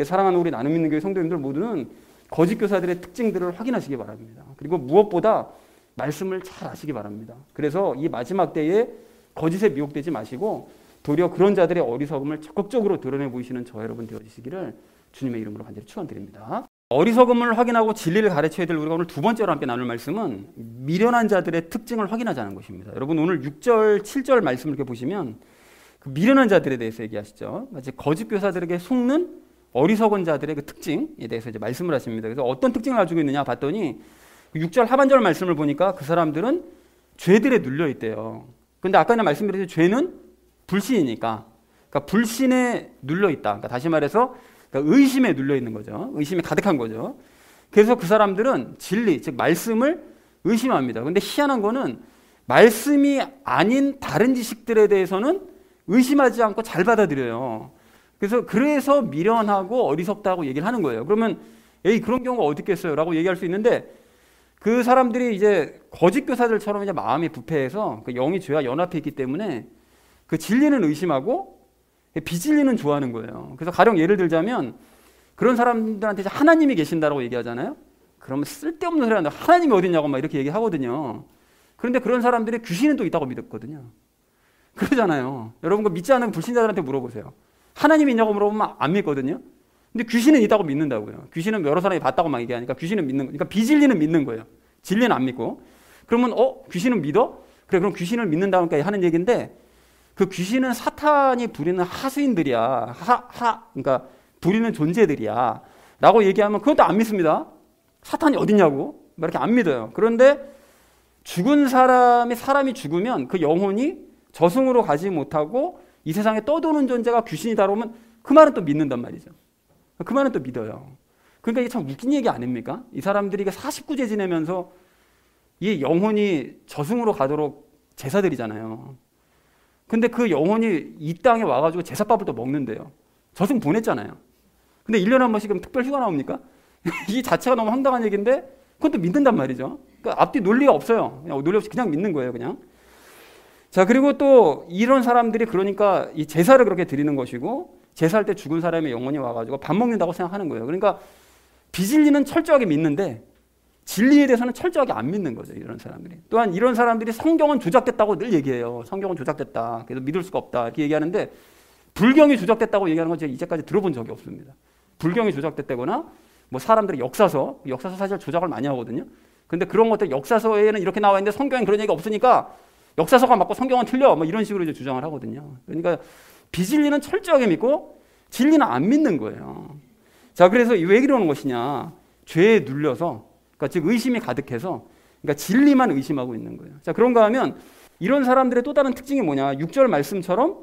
사랑하는 우리 나눔 있는 교회 성도님들 모두는 거짓 교사들의 특징들을 확인하시기 바랍니다. 그리고 무엇보다 말씀을 잘 아시기 바랍니다. 그래서 이 마지막 때에 거짓에 미혹되지 마시고 도리어 그런 자들의 어리석음을 적극적으로 드러내 보이시는 저 여러분 되어주시기를 주님의 이름으로 간절히 축원드립니다. 어리석음을 확인하고 진리를 가르쳐야 될 우리가 오늘 두 번째로 함께 나눌 말씀은 미련한 자들의 특징을 확인하자는 것입니다. 여러분 오늘 6절, 7절 말씀을 이렇게 보시면 그 미련한 자들에 대해서 얘기하시죠. 마치 거짓 교사들에게 속는 어리석은 자들의 그 특징에 대해서 이제 말씀을 하십니다. 그래서 어떤 특징을 가지고 있느냐 봤더니 6절 하반절 말씀을 보니까 그 사람들은 죄들에 눌려 있대요. 근데 아까 말씀드렸듯이 죄는 불신이니까, 그러니까 불신에 눌려 있다. 그러니까 다시 말해서 그러니까 의심에 눌려 있는 거죠. 의심이 가득한 거죠. 그래서 그 사람들은 진리, 즉 말씀을 의심합니다. 근데 희한한 거는 말씀이 아닌 다른 지식들에 대해서는 의심하지 않고 잘 받아들여요. 그래서 미련하고 어리석다고 얘기를 하는 거예요. 그러면 에이 그런 경우가 어디 있겠어요? 라고 얘기할 수 있는데 그 사람들이 이제 거짓 교사들처럼 이제 마음이 부패해서 그 영이 죄와 연합해 있기 때문에 그 진리는 의심하고 비진리는 좋아하는 거예요. 그래서 가령 예를 들자면 그런 사람들한테 이제 하나님이 계신다라고 얘기하잖아요. 그러면 쓸데없는 소리 하는데 하나님이 어딨냐고 막 이렇게 얘기하거든요. 그런데 그런 사람들이 귀신은 또 있다고 믿었거든요. 그러잖아요. 여러분 그 믿지 않는 불신자들한테 물어보세요. 하나님이 있냐고 물어보면 안 믿거든요. 근데 귀신은 있다고 믿는다고요. 귀신은 여러 사람이 봤다고 막 얘기하니까 귀신은 믿는 거예요. 그러니까 비진리는 믿는 거예요. 진리는 안 믿고. 그러면 귀신은 믿어? 그래 그럼 귀신을 믿는다니까 하는 얘기인데 그 귀신은 사탄이 부리는 하수인들이야. 그러니까 부리는 존재들이야. 라고 얘기하면 그것도 안 믿습니다. 사탄이 어딨냐고. 이렇게 안 믿어요. 그런데 죽은 사람이 죽으면 그 영혼이 저승으로 가지 못하고 이 세상에 떠도는 존재가 귀신이다 그러면 그 말은 또 믿는단 말이죠. 그 말은 또 믿어요. 그러니까 이게 참 웃긴 얘기 아닙니까? 이 사람들이 49제 지내면서 이 영혼이 저승으로 가도록 제사드리잖아요. 근데 그 영혼이 이 땅에 와가지고 제사밥을 또 먹는데요. 저승 보냈잖아요. 근데 1년에 한 번씩 특별 휴가 나옵니까? 이 자체가 너무 황당한 얘기인데 그건 또 믿는단 말이죠. 그러니까 앞뒤 논리가 없어요. 그냥 논리 없이 그냥 믿는 거예요, 그냥. 자, 그리고 또 이런 사람들이 그러니까 이 제사를 그렇게 드리는 것이고 제사할 때 죽은 사람의 영혼이 와가지고 밥 먹는다고 생각하는 거예요. 그러니까 비진리는 철저하게 믿는데 진리에 대해서는 철저하게 안 믿는 거죠, 이런 사람들이. 또한 이런 사람들이 성경은 조작됐다고 늘 얘기해요. 성경은 조작됐다. 그래서 믿을 수가 없다. 이렇게 얘기하는데 불경이 조작됐다고 얘기하는 건 제가 이제까지 들어본 적이 없습니다. 불경이 조작됐다거나 뭐 사람들이 역사서 사실 조작을 많이 하거든요. 근데 그런 것들 역사서에는 이렇게 나와 있는데 성경엔 그런 얘기가 없으니까 역사서가 맞고 성경은 틀려. 뭐 이런 식으로 이제 주장을 하거든요. 그러니까 비진리는 철저하게 믿고 진리는 안 믿는 거예요. 자, 그래서 왜 이러는 것이냐? 죄에 눌려서, 그러니까 즉 의심이 가득해서, 그러니까 진리만 의심하고 있는 거예요. 자, 그런가 하면 이런 사람들의 또 다른 특징이 뭐냐? 6절 말씀처럼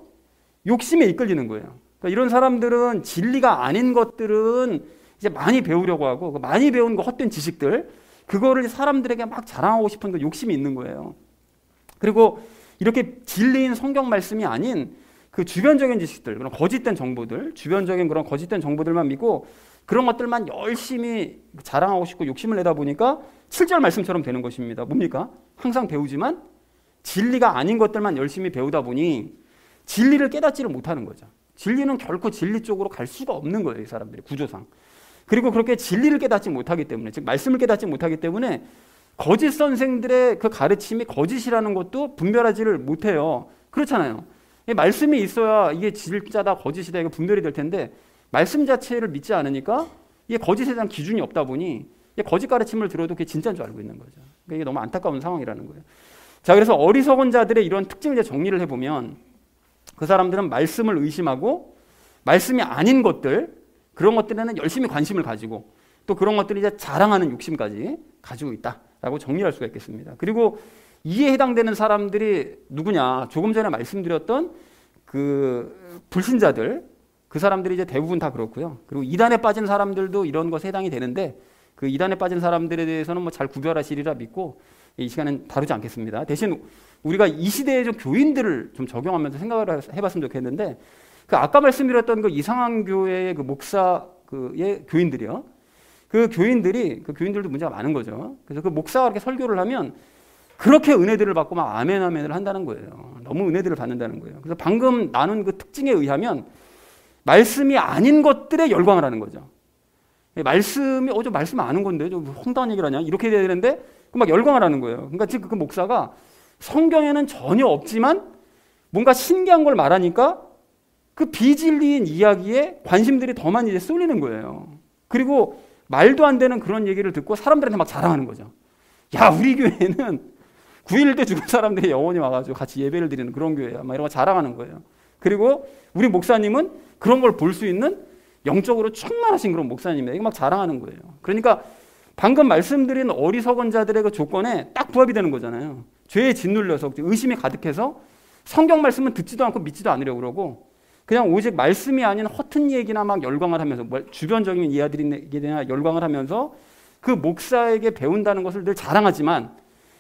욕심에 이끌리는 거예요. 그러니까 이런 사람들은 진리가 아닌 것들은 이제 많이 배우려고 하고 많이 배운 거 헛된 지식들 그거를 사람들에게 막 자랑하고 싶은 그 욕심이 있는 거예요. 그리고 이렇게 진리인 성경 말씀이 아닌 그 주변적인 지식들, 그런 거짓된 정보들, 주변적인 그런 거짓된 정보들만 믿고 그런 것들만 열심히 자랑하고 싶고 욕심을 내다 보니까 7절 말씀처럼 되는 것입니다. 뭡니까? 항상 배우지만 진리가 아닌 것들만 열심히 배우다 보니 진리를 깨닫지를 못하는 거죠. 진리는 결코 진리 쪽으로 갈 수가 없는 거예요. 이 사람들이 구조상. 그리고 그렇게 진리를 깨닫지 못하기 때문에, 즉 말씀을 깨닫지 못하기 때문에 거짓 선생들의 그 가르침이 거짓이라는 것도 분별하지를 못해요. 그렇잖아요. 말씀이 있어야 이게 진짜다 거짓이다 이게 분별이 될 텐데 말씀 자체를 믿지 않으니까 이게 거짓에 대한 기준이 없다 보니 거짓 가르침을 들어도 그게 진짜인 줄 알고 있는 거죠. 그러니까 이게 너무 안타까운 상황이라는 거예요. 자, 그래서 어리석은 자들의 이런 특징을 이제 정리를 해보면 그 사람들은 말씀을 의심하고 말씀이 아닌 것들, 그런 것들에는 열심히 관심을 가지고 또 그런 것들을 이제 자랑하는 욕심까지 가지고 있다라고 정리할 수가 있겠습니다. 그리고 이에 해당되는 사람들이 누구냐? 조금 전에 말씀드렸던 그 불신자들, 그 사람들이 이제 대부분 다 그렇고요. 그리고 이단에 빠진 사람들도 이런 것에 해당이 되는데 그 이단에 빠진 사람들에 대해서는 뭐 잘 구별하시리라 믿고 이 시간은 다루지 않겠습니다. 대신 우리가 이 시대의 좀 교인들을 좀 적용하면서 생각을 해봤으면 좋겠는데 그 아까 말씀드렸던 그 이상한 교회의 그 목사의 교인들이요. 그 교인들도 문제가 많은 거죠. 그래서 그 목사가 이렇게 설교를 하면 그렇게 은혜들을 받고 막 아멘 아멘을 한다는 거예요. 너무 은혜들을 받는다는 거예요. 그래서 방금 나눈 그 특징에 의하면 말씀이 아닌 것들에 열광을 하는 거죠. 말씀이 저 말씀 아는 건데 좀 황당한 얘기를 하냐 이렇게 돼야 되는데 막 열광을 하는 거예요. 그러니까 지금 그 목사가 성경에는 전혀 없지만 뭔가 신기한 걸 말하니까 그 비진리인 이야기에 관심들이 더 많이 이제 쏠리는 거예요. 그리고 말도 안 되는 그런 얘기를 듣고 사람들한테 막 자랑하는 거죠. 야, 우리 교회는 9.11 때 죽은 사람들이 영원히 와가지고 같이 예배를 드리는 그런 교회야. 막 이런 거 자랑하는 거예요. 그리고 우리 목사님은 그런 걸 볼 수 있는 영적으로 충만하신 그런 목사님이에요. 이거 막 자랑하는 거예요. 그러니까 방금 말씀드린 어리석은 자들의 그 조건에 딱 부합이 되는 거잖아요. 죄에 짓눌려서 의심이 가득해서 성경 말씀은 듣지도 않고 믿지도 않으려고 그러고 그냥 오직 말씀이 아닌 허튼 얘기나 막 열광을 하면서 주변적인 이야기들이나 열광을 하면서 그 목사에게 배운다는 것을 늘 자랑하지만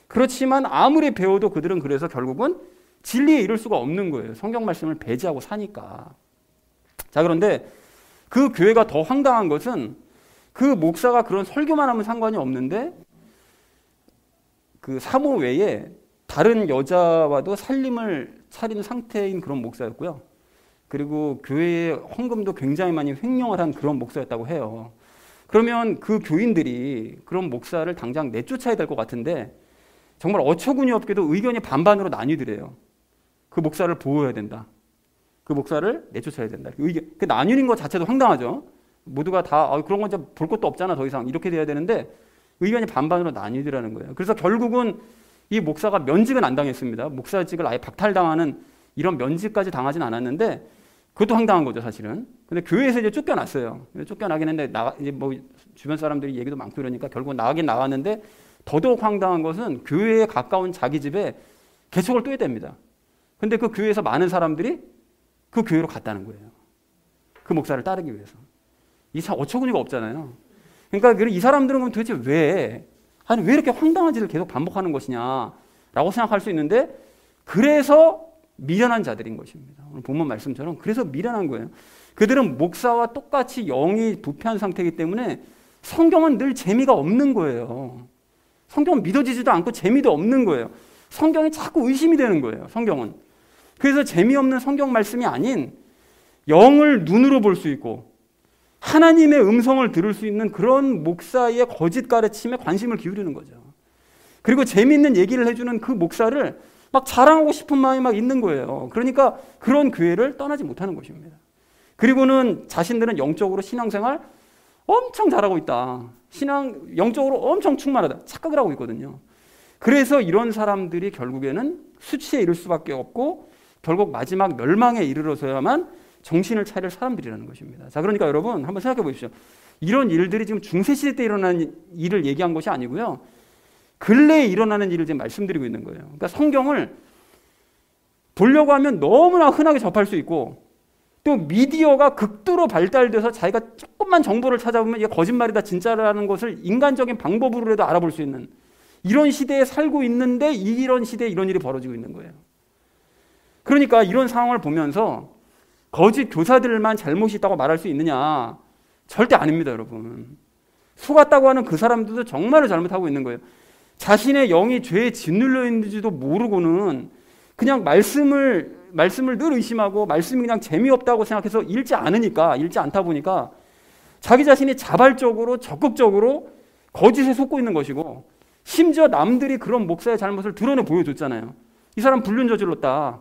그렇지만 아무리 배워도 그들은 그래서 결국은 진리에 이를 수가 없는 거예요. 성경 말씀을 배제하고 사니까. 자, 그런데 그 교회가 더 황당한 것은 그 목사가 그런 설교만 하면 상관이 없는데 그 사모 외에 다른 여자와도 살림을 차린 상태인 그런 목사였고요. 그리고 교회의 헌금도 굉장히 많이 횡령을 한 그런 목사였다고 해요. 그러면 그 교인들이 그런 목사를 당장 내쫓아야 될 것 같은데 정말 어처구니 없게도 의견이 반반으로 나뉘더래요. 그 목사를 보호해야 된다. 그 목사를 내쫓아야 된다. 그 나뉘는 것 자체도 황당하죠. 모두가 다 그런 건 이제 볼 것도 없잖아 더 이상 이렇게 돼야 되는데 의견이 반반으로 나뉘더라는 거예요. 그래서 결국은 이 목사가 면직은 안 당했습니다. 목사직을 아예 박탈당하는 이런 면직까지 당하진 않았는데 그것도 황당한 거죠 사실은. 근데 교회에서 이제 쫓겨났어요. 쫓겨나긴 했는데 이제 뭐 주변 사람들이 얘기도 많고 이러니까 결국 나가긴 나왔는데 더더욱 황당한 것은 교회에 가까운 자기 집에 개척을 또 해야 됩니다. 근데 그 교회에서 많은 사람들이 그 교회로 갔다는 거예요. 그 목사를 따르기 위해서. 이 참 어처구니가 없잖아요. 그러니까 이 사람들은 그럼 도대체 왜 이렇게 황당한 짓을 계속 반복하는 것이냐라고 생각할 수 있는데 그래서 미련한 자들인 것입니다. 오늘 본문 말씀처럼 그래서 미련한 거예요. 그들은 목사와 똑같이 영이 부패한 상태이기 때문에 성경은 늘 재미가 없는 거예요. 성경은 믿어지지도 않고 재미도 없는 거예요. 성경이 자꾸 의심이 되는 거예요. 성경은. 그래서 재미없는 성경 말씀이 아닌 영을 눈으로 볼 수 있고 하나님의 음성을 들을 수 있는 그런 목사의 거짓 가르침에 관심을 기울이는 거죠. 그리고 재미있는 얘기를 해주는 그 목사를 막 자랑하고 싶은 마음이 막 있는 거예요. 그러니까 그런 교회를 떠나지 못하는 것입니다. 그리고는 자신들은 영적으로 신앙생활 엄청 잘하고 있다. 영적으로 엄청 충만하다. 착각을 하고 있거든요. 그래서 이런 사람들이 결국에는 수치에 이를 수밖에 없고 결국 마지막 멸망에 이르러서야만 정신을 차릴 사람들이라는 것입니다. 자, 그러니까 여러분 한번 생각해 보십시오. 이런 일들이 지금 중세시대 때 일어나는 일을 얘기한 것이 아니고요. 근래에 일어나는 일을 지금 말씀드리고 있는 거예요. 그러니까 성경을 보려고 하면 너무나 흔하게 접할 수 있고 또 미디어가 극도로 발달돼서 자기가 조금만 정보를 찾아보면 이게 거짓말이다 진짜라는 것을 인간적인 방법으로라도 알아볼 수 있는 이런 시대에 살고 있는데 이런 시대에 이런 일이 벌어지고 있는 거예요. 그러니까 이런 상황을 보면서 거짓 교사들만 잘못이 있다고 말할 수 있느냐? 절대 아닙니다, 여러분. 속았다고 하는 그 사람들도 정말로 잘못하고 있는 거예요. 자신의 영이 죄에 짓눌려 있는지도 모르고는 그냥 말씀을 늘 의심하고 말씀이 그냥 재미없다고 생각해서 읽지 않다 보니까 자기 자신이 자발적으로 적극적으로 거짓에 속고 있는 것이고, 심지어 남들이 그런 목사의 잘못을 드러내 보여줬잖아요. 이 사람 불륜 저질렀다.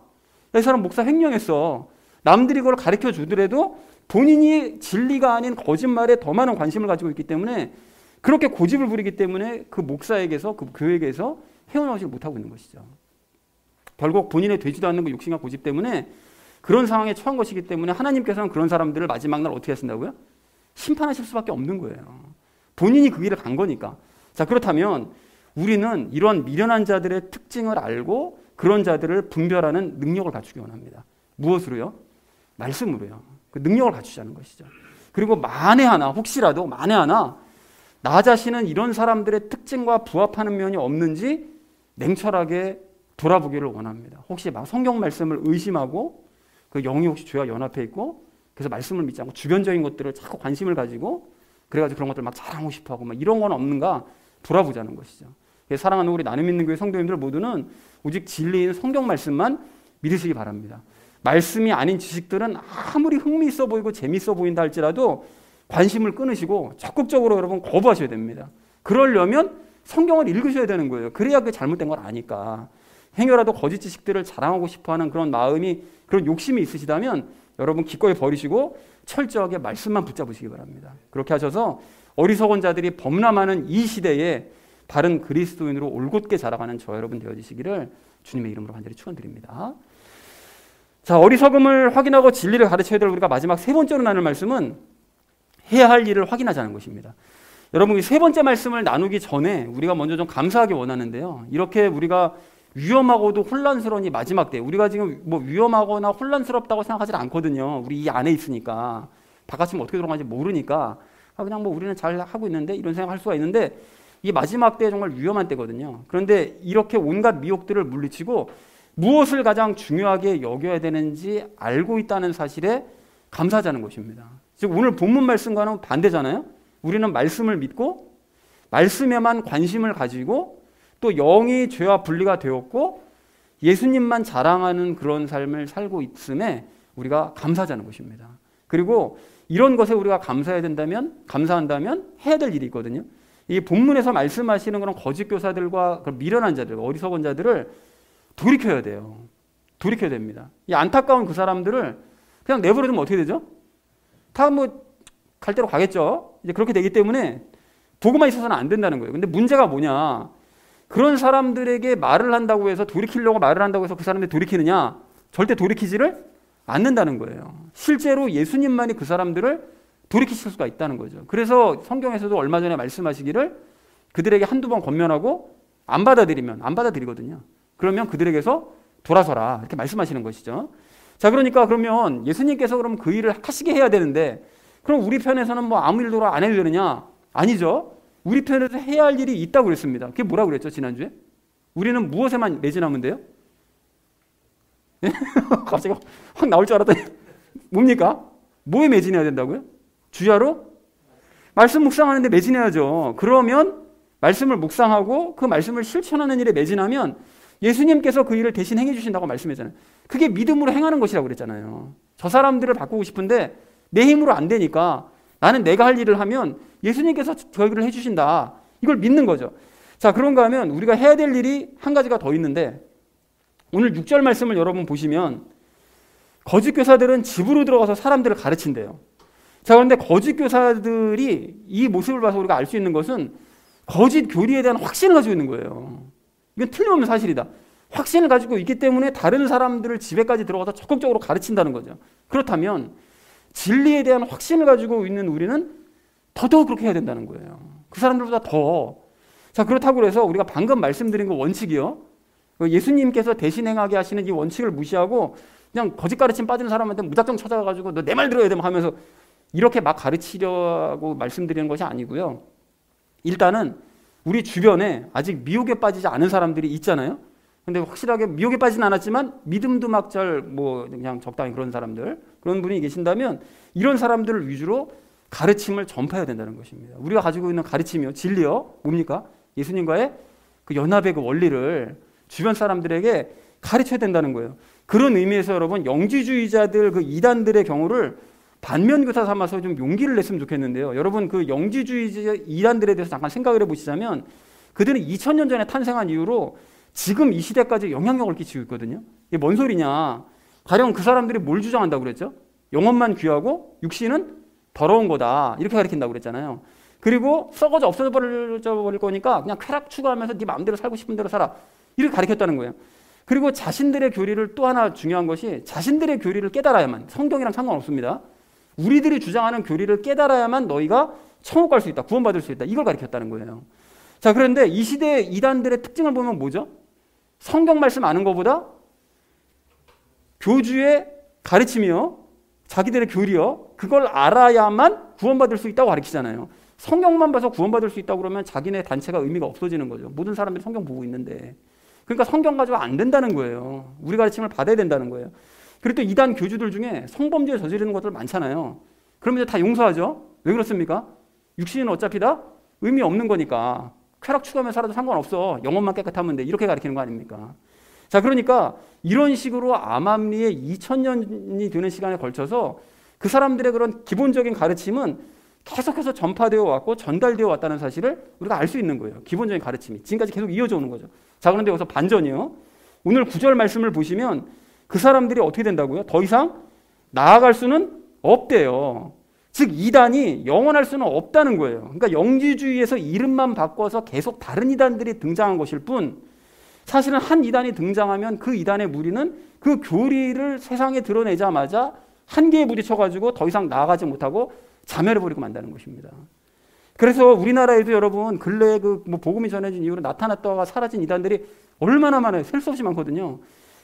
이 사람 목사 횡령했어. 남들이 그걸 가르쳐 주더라도 본인이 진리가 아닌 거짓말에 더 많은 관심을 가지고 있기 때문에, 그렇게 고집을 부리기 때문에 그 목사에게서, 그 교회에게서 헤어나오지 못하고 있는 것이죠. 결국 본인의 되지도 않는 그 욕심과 고집 때문에 그런 상황에 처한 것이기 때문에 하나님께서는 그런 사람들을 마지막 날 어떻게 하신다고요? 심판하실 수밖에 없는 거예요. 본인이 그 길을 간 거니까. 자, 그렇다면 우리는 이런 미련한 자들의 특징을 알고 그런 자들을 분별하는 능력을 갖추기 원합니다. 무엇으로요? 말씀으로요. 그 능력을 갖추자는 것이죠. 그리고 혹시라도 만에 하나 나 자신은 이런 사람들의 특징과 부합하는 면이 없는지 냉철하게 돌아보기를 원합니다. 혹시 막 성경 말씀을 의심하고 그 영이 혹시 죄와 연합해 있고, 그래서 말씀을 믿지 않고 주변적인 것들을 자꾸 관심을 가지고 그래가지고 그런 것들 막 자랑하고 싶어하고 막 이런 건 없는가 돌아보자는 것이죠. 사랑하는 우리 나눔 있는 교회 성도님들 모두는 오직 진리인 성경 말씀만 믿으시기 바랍니다. 말씀이 아닌 지식들은 아무리 흥미있어 보이고 재미있어 보인다 할지라도 관심을 끊으시고 적극적으로 여러분 거부하셔야 됩니다. 그러려면 성경을 읽으셔야 되는 거예요. 그래야 그게 잘못된 걸 아니까. 행여라도 거짓 지식들을 자랑하고 싶어하는 그런 마음이, 그런 욕심이 있으시다면 여러분 기꺼이 버리시고 철저하게 말씀만 붙잡으시기 바랍니다. 그렇게 하셔서 어리석은 자들이 범람하는 이 시대에 바른 그리스도인으로 올곧게 자라가는 저 여러분 되어지시기를 주님의 이름으로 간절히 축원드립니다. 자, 어리석음을 확인하고 진리를 가르쳐야 될 우리가 마지막 세 번째로 나눌 말씀은 해야 할 일을 확인하자는 것입니다. 여러분, 이 세 번째 말씀을 나누기 전에 우리가 먼저 좀 감사하기 원하는데요. 이렇게 우리가 위험하고도 혼란스러운 이 마지막 때, 우리가 지금 뭐 위험하거나 혼란스럽다고 생각하지 않거든요. 우리 이 안에 있으니까. 바깥이면 어떻게 돌아가는지 모르니까 그냥 뭐 우리는 잘 하고 있는데 이런 생각할 수가 있는데, 이 마지막 때 정말 위험한 때거든요. 그런데 이렇게 온갖 미혹들을 물리치고 무엇을 가장 중요하게 여겨야 되는지 알고 있다는 사실에 감사하자는 것입니다. 즉 오늘 본문 말씀과는 반대잖아요. 우리는 말씀을 믿고 말씀에만 관심을 가지고 또 영이 죄와 분리가 되었고 예수님만 자랑하는 그런 삶을 살고 있음에 우리가 감사하자는 것입니다. 그리고 이런 것에 우리가 감사한다면 해야 될 일이 있거든요. 이 본문에서 말씀하시는 그런 거짓 교사들과 그런 미련한 자들, 어리석은 자들을 돌이켜야 돼요. 돌이켜야 됩니다. 이 안타까운 그 사람들을 그냥 내버려두면 어떻게 되죠? 다 뭐 갈 대로 가겠죠. 이제 그렇게 되기 때문에 보고만 있어서는 안 된다는 거예요. 근데 문제가 뭐냐? 그런 사람들에게 말을 한다고 해서, 돌이키려고 말을 한다고 해서 그 사람들이 돌이키느냐? 절대 돌이키지를 않는다는 거예요. 실제로 예수님만이 그 사람들을 돌이키실 수가 있다는 거죠. 그래서 성경에서도 얼마 전에 말씀하시기를 그들에게 한두 번 권면하고 안 받아들이거든요. 그러면 그들에게서 돌아서라, 이렇게 말씀하시는 것이죠. 자, 그러면 예수님께서 그럼 그 일을 하시게 해야 되는데, 그럼 우리 편에서는 뭐 아무 일도 안 해도 되느냐? 아니죠. 우리 편에서 해야 할 일이 있다고 그랬습니다. 그게 뭐라고 그랬죠, 지난주에? 우리는 무엇에만 매진하면 돼요? 갑자기 확 나올 줄 알았더니 뭡니까? 뭐에 매진해야 된다고요? 주야로? 말씀 묵상하는데 매진해야죠. 그러면 말씀을 묵상하고 그 말씀을 실천하는 일에 매진하면 예수님께서 그 일을 대신 행해 주신다고 말씀했잖아요. 그게 믿음으로 행하는 것이라고 그랬잖아요. 저 사람들을 바꾸고 싶은데 내 힘으로 안 되니까 나는 내가 할 일을 하면 예수님께서 저 일을 해주신다. 이걸 믿는 거죠. 자, 그런가 하면 우리가 해야 될 일이 한 가지가 더 있는데, 오늘 6절 말씀을 여러분 보시면 거짓 교사들은 집으로 들어가서 사람들을 가르친대요. 자, 그런데 거짓 교사들이 이 모습을 봐서 우리가 알 수 있는 것은 거짓 교리에 대한 확신을 가지고 있는 거예요. 이건 틀림없는 사실이다. 확신을 가지고 있기 때문에 다른 사람들을 집에까지 들어가서 적극적으로 가르친다는 거죠. 그렇다면 진리에 대한 확신을 가지고 있는 우리는 더더욱 그렇게 해야 된다는 거예요. 그 사람들보다 더. 자, 그렇다고 해서 우리가 방금 말씀드린 그 원칙이요, 예수님께서 대신 행하게 하시는 이 원칙을 무시하고 그냥 거짓 가르침 빠지는 사람한테 무작정 찾아가가지고 너 내 말 들어야 돼 하면서 이렇게 막 가르치려고 말씀드리는 것이 아니고요. 일단은 우리 주변에 아직 미혹에 빠지지 않은 사람들이 있잖아요. 근데 확실하게 미혹에 빠지진 않았지만 믿음도 막 잘 뭐 그냥 적당히 그런 사람들, 그런 분이 계신다면 이런 사람들을 위주로 가르침을 전파해야 된다는 것입니다. 우리가 가지고 있는 가르침이요, 진리요, 뭡니까? 예수님과의 그 연합의 그 원리를 주변 사람들에게 가르쳐야 된다는 거예요. 그런 의미에서 여러분, 영지주의자들 그 이단들의 경우를 반면교사 삼아서 좀 용기를 냈으면 좋겠는데요. 여러분, 그 영지주의자 이단들에 대해서 잠깐 생각을 해보시자면 그들은 2000년 전에 탄생한 이후로 지금 이 시대까지 영향력을 끼치고 있거든요. 이게 뭔 소리냐? 가령 그 사람들이 뭘 주장한다고 그랬죠? 영혼만 귀하고 육신은 더러운 거다, 이렇게 가르친다고 그랬잖아요. 그리고 썩어져 없어져 버릴 거니까 그냥 쾌락 추구하면서 네 마음대로 살고 싶은 대로 살아, 이렇게 가르쳤다는 거예요. 그리고 자신들의 교리를 또 하나 중요한 것이 자신들의 교리를 깨달아야만, 성경이랑 상관없습니다. 우리들이 주장하는 교리를 깨달아야만 너희가 천국 갈 수 있다, 구원받을 수 있다, 이걸 가르쳤다는 거예요. 자, 그런데 이 시대의 이단들의 특징을 보면 뭐죠? 성경 말씀 아는 것보다 교주의 가르침이요, 자기들의 교리요, 그걸 알아야만 구원받을 수 있다고 가르치잖아요. 성경만 봐서 구원받을 수 있다고 그러면 자기네 단체가 의미가 없어지는 거죠. 모든 사람들이 성경 보고 있는데. 그러니까 성경 가지고 안 된다는 거예요. 우리 가르침을 받아야 된다는 거예요. 그리고 또 이단 교주들 중에 성범죄 저지르는 것들 많잖아요. 그러면 이제 다 용서하죠. 왜 그렇습니까? 육신은 어차피 다 의미 없는 거니까 쾌락 추구하며 살아도 상관없어, 영혼만 깨끗하면 돼, 이렇게 가르치는 거 아닙니까? 자, 그러니까 이런 식으로 암암리에 2000년이 되는 시간에 걸쳐서 그 사람들의 그런 기본적인 가르침은 계속해서 전파되어 왔고 전달되어 왔다는 사실을 우리가 알 수 있는 거예요. 기본적인 가르침이 지금까지 계속 이어져 오는 거죠. 자, 그런데 여기서 반전이요. 오늘 9절 말씀을 보시면 그 사람들이 어떻게 된다고요? 더 이상 나아갈 수는 없대요. 즉 이단이 영원할 수는 없다는 거예요. 그러니까 영지주의에서 이름만 바꿔서 계속 다른 이단들이 등장한 것일 뿐, 사실은 한 이단이 등장하면 그 이단의 무리는 그 교리를 세상에 드러내자마자 한계에 부딪혀가지고 더 이상 나아가지 못하고 자멸해버리고 만다는 것입니다. 그래서 우리나라에도 여러분 근래에 그 뭐 복음이 전해진 이후로 나타났다가 사라진 이단들이 얼마나 많아요. 셀 수 없이 많거든요.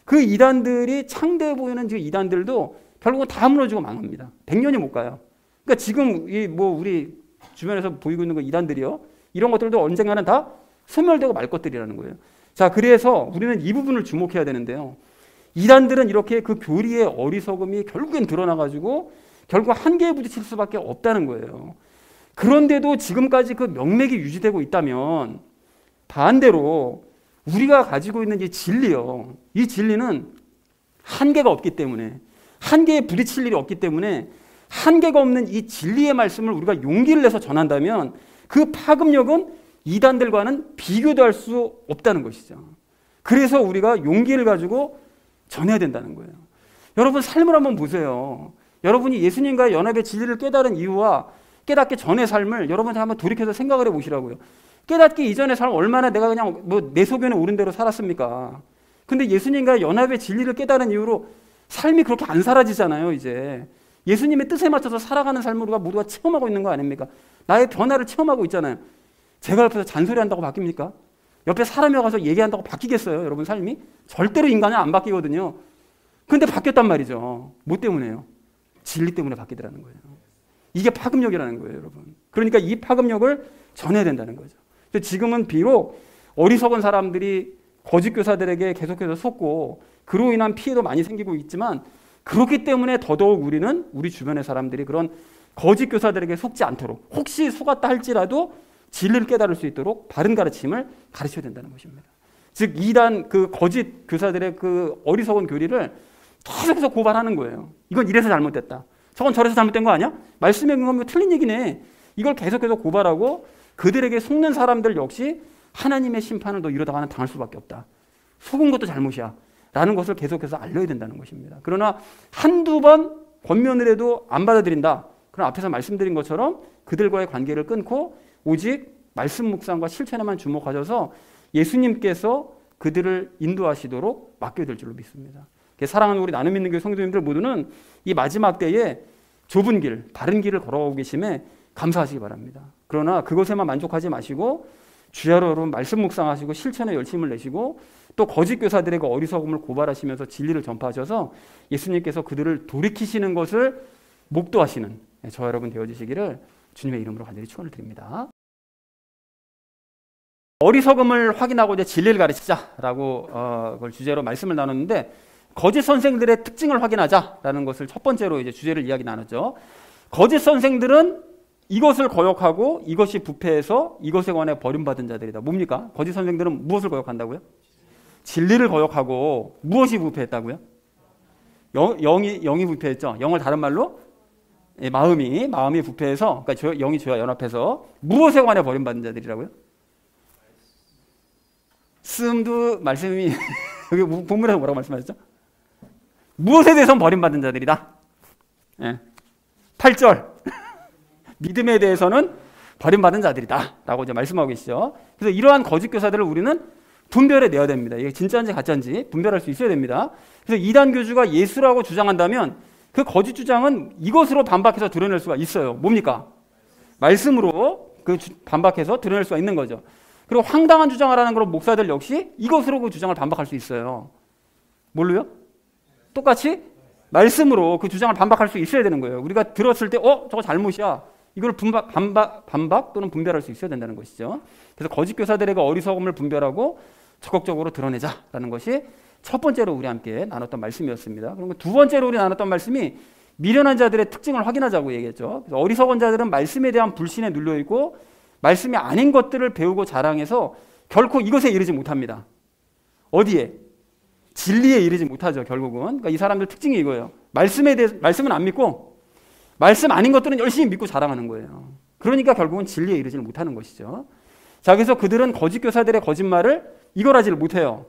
그 이단들이 창대해 보이는 그 이단들도 결국은 다 무너지고 망합니다. 100년이 못 가요. 그러니까 지금 이 뭐 우리 주변에서 보이고 있는 그 이단들이요, 이런 것들도 언젠가는 다 소멸되고 말 것들이라는 거예요. 자, 그래서 우리는 이 부분을 주목해야 되는데요. 이단들은 이렇게 그 교리의 어리석음이 결국엔 드러나가지고 결국 한계에 부딪힐 수밖에 없다는 거예요. 그런데도 지금까지 그 명맥이 유지되고 있다면 반대로 우리가 가지고 있는 이 진리요, 이 진리는 한계가 없기 때문에, 한계에 부딪힐 일이 없기 때문에 한계가 없는 이 진리의 말씀을 우리가 용기를 내서 전한다면 그 파급력은 이단들과는 비교도 할 수 없다는 것이죠. 그래서 우리가 용기를 가지고 전해야 된다는 거예요. 여러분 삶을 한번 보세요. 여러분이 예수님과의 연합의 진리를 깨달은 이유와 깨닫기 전의 삶을 여러분이 한번 돌이켜서 생각을 해보시라고요. 깨닫기 이전의 삶 얼마나 내가 그냥 뭐 내 소견에 오른 대로 살았습니까? 근데 예수님과의 연합의 진리를 깨달은 이후로 삶이 그렇게 안 사라지잖아요. 이제 예수님의 뜻에 맞춰서 살아가는 삶을 우리가 모두가 체험하고 있는 거 아닙니까? 나의 변화를 체험하고 있잖아요. 제가 옆에서 잔소리한다고 바뀝니까? 옆에 사람이 와서 얘기한다고 바뀌겠어요? 여러분 삶이? 절대로 인간은 안 바뀌거든요. 근데 바뀌었단 말이죠. 뭐 때문에요? 진리 때문에 바뀌더라는 거예요. 이게 파급력이라는 거예요, 여러분. 그러니까 이 파급력을 전해야 된다는 거죠. 지금은 비록 어리석은 사람들이 거짓 교사들에게 계속해서 속고 그로 인한 피해도 많이 생기고 있지만, 그렇기 때문에 더더욱 우리는 우리 주변의 사람들이 그런 거짓 교사들에게 속지 않도록, 혹시 속았다 할지라도 진리를 깨달을 수 있도록 바른 가르침을 가르쳐야 된다는 것입니다. 즉 이단 그 거짓 교사들의 그 어리석은 교리를 계속해서 고발하는 거예요. 이건 이래서 잘못됐다, 저건 저래서 잘못된 거 아니야? 말씀에 근거하면 틀린 얘기네. 이걸 계속해서 고발하고 그들에게 속는 사람들 역시 하나님의 심판을 너 이러다가는 당할 수밖에 없다, 속은 것도 잘못이야 라는 것을 계속해서 알려야 된다는 것입니다. 그러나 한두 번 권면을 해도 안 받아들인다, 그럼 앞에서 말씀드린 것처럼 그들과의 관계를 끊고 오직 말씀 묵상과 실천에만 주목하셔서 예수님께서 그들을 인도하시도록 맡겨야 될 줄로 믿습니다. 사랑하는 우리 나눔 있는 교회 성도님들 모두는 이 마지막 때에 좁은 길, 바른 길을 걸어가고 계심에 감사하시기 바랍니다. 그러나 그것에만 만족하지 마시고 주야로 여러분 말씀 묵상하시고 실천에 열심을 내시고 또 거짓 교사들에게 어리석음을 고발하시면서 진리를 전파하셔서 예수님께서 그들을 돌이키시는 것을 목도하시는 저와 여러분 되어주시기를 주님의 이름으로 간절히 축원을 드립니다. 어리석음을 확인하고 이제 진리를 가르치자라고 그걸 주제로 말씀을 나눴는데, 거짓 선생들의 특징을 확인하자라는 것을 첫 번째로 이제 주제를 이야기 나눴죠. 거짓 선생들은 이것을 거역하고 이것이 부패해서 이것에 관해 버림받은 자들이다. 뭡니까? 거짓 선생들은 무엇을 거역한다고요? 진리를 거역하고. 무엇이 부패했다고요? 영이 부패했죠. 영을 다른 말로 마음이 부패해서, 그러니까 영이 죄와 연합해서 무엇에 관해 버림받은 자들이라고요? 쓰음도 말씀이 여기 본문에서 뭐라고 말씀하셨죠? 무엇에 대해서는 버림받은 자들이다. 8절 믿음에 대해서는 버림받은 자들이다 라고 이제 말씀하고 계시죠. 그래서 이러한 거짓 교사들을 우리는 분별해 내야 됩니다. 이게 진짜인지 가짜인지 분별할 수 있어야 됩니다. 그래서 이단 교주가 예수라고 주장한다면 그 거짓 주장은 이것으로 반박해서 드러낼 수가 있어요. 뭡니까? 말씀으로 반박해서 드러낼 수가 있는 거죠. 그리고 황당한 주장을 하는 그런 목사들 역시 이것으로 그 주장을 반박할 수 있어요. 뭘로요? 똑같이 말씀으로 그 주장을 반박할 수 있어야 되는 거예요. 우리가 들었을 때 저거 잘못이야. 이걸 반박 또는 분별할 수 있어야 된다는 것이죠. 그래서 거짓 교사들에게 어리석음을 분별하고 적극적으로 드러내자라는 것이 첫 번째로 우리 함께 나눴던 말씀이었습니다. 그리고 두 번째로 우리 나눴던 말씀이 미련한 자들의 특징을 확인하자고 얘기했죠. 그래서 어리석은 자들은 말씀에 대한 불신에 눌려있고 말씀이 아닌 것들을 배우고 자랑해서 결코 이것에 이르지 못합니다. 어디에? 진리에 이르지 못하죠. 결국은. 그러니까 이 사람들 특징이 이거예요. 말씀은 안 믿고 말씀 아닌 것들은 열심히 믿고 자랑하는 거예요. 그러니까 결국은 진리에 이르지 못하는 것이죠. 자, 그래서 그들은 거짓 교사들의 거짓말을 이걸하지를 못해요.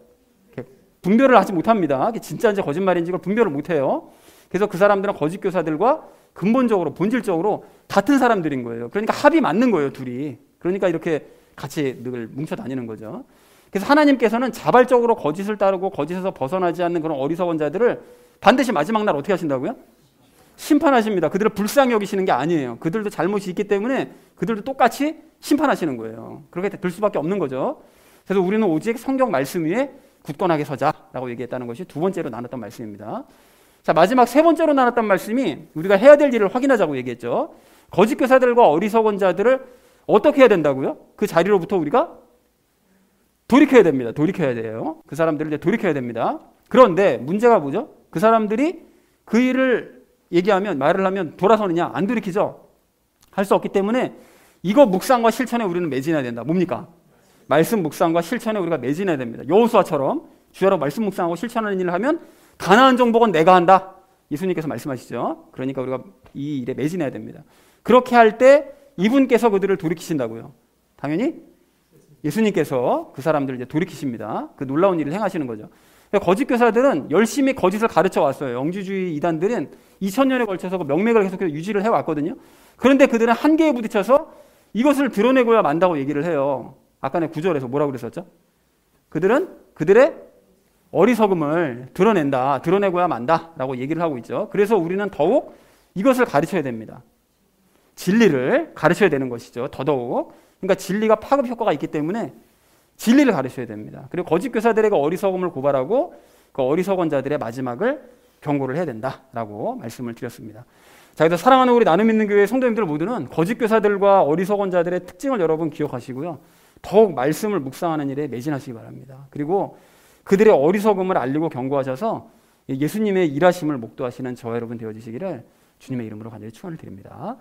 분별을 하지 못합니다. 진짜인지 거짓말인지 걸 분별을 못해요. 그래서 그 사람들은 거짓 교사들과 근본적으로 본질적으로 같은 사람들인 거예요. 그러니까 합이 맞는 거예요, 둘이. 그러니까 이렇게 같이 늘 뭉쳐 다니는 거죠. 그래서 하나님께서는 자발적으로 거짓을 따르고 거짓에서 벗어나지 않는 그런 어리석은 자들을 반드시 마지막 날 어떻게 하신다고요? 심판하십니다. 그들을 불쌍히 여기시는 게 아니에요. 그들도 잘못이 있기 때문에 그들도 똑같이 심판하시는 거예요. 그렇게 될 수밖에 없는 거죠. 그래서 우리는 오직 성경 말씀 위에 굳건하게 서자라고 얘기했다는 것이 두 번째로 나눴던 말씀입니다. 자, 마지막 세 번째로 나눴던 말씀이 우리가 해야 될 일을 확인하자고 얘기했죠. 거짓 교사들과 어리석은 자들을 어떻게 해야 된다고요? 그 자리로부터 우리가 돌이켜야 됩니다. 돌이켜야 돼요. 그 사람들을 이제 돌이켜야 됩니다. 그런데 문제가 뭐죠? 그 사람들이 그 일을 말을 하면 돌아서느냐? 안 돌이키죠? 할 수 없기 때문에 이거 묵상과 실천에 우리는 매진해야 된다. 뭡니까? 말씀 묵상과 실천에 우리가 매진해야 됩니다. 여호수아처럼 주야로 말씀 묵상하고 실천하는 일을 하면 가나안 정복은 내가 한다. 예수님께서 말씀하시죠. 그러니까 우리가 이 일에 매진해야 됩니다. 그렇게 할 때 이분께서 그들을 돌이키신다고요. 당연히 예수님께서 그 사람들을 이제 돌이키십니다. 그 놀라운 일을 행하시는 거죠. 거짓 교사들은 열심히 거짓을 가르쳐 왔어요. 영지주의 이단들은 2000년에 걸쳐서 그 명맥을 계속해서 유지를 해왔거든요. 그런데 그들은 한계에 부딪혀서 이것을 드러내고야 만다고 얘기를 해요. 아까는 9절에서 뭐라고 그랬었죠? 그들은 그들의 어리석음을 드러내고야 만다라고 얘기를 하고 있죠. 그래서 우리는 더욱 이것을 가르쳐야 됩니다. 진리를 가르쳐야 되는 것이죠. 더더욱. 그러니까 진리가 파급 효과가 있기 때문에 진리를 가르쳐야 됩니다. 그리고 거짓 교사들에게 어리석음을 고발하고 그 어리석은 자들의 마지막을 경고를 해야 된다라고 말씀을 드렸습니다. 자, 그래서 사랑하는 우리 나눔 있는 교회 성도님들 모두는 거짓 교사들과 어리석은 자들의 특징을 여러분 기억하시고요. 더욱 말씀을 묵상하는 일에 매진하시기 바랍니다. 그리고 그들의 어리석음을 알리고 경고하셔서 예수님의 일하심을 목도하시는 저와 여러분 되어주시기를 주님의 이름으로 간절히 축원을 드립니다.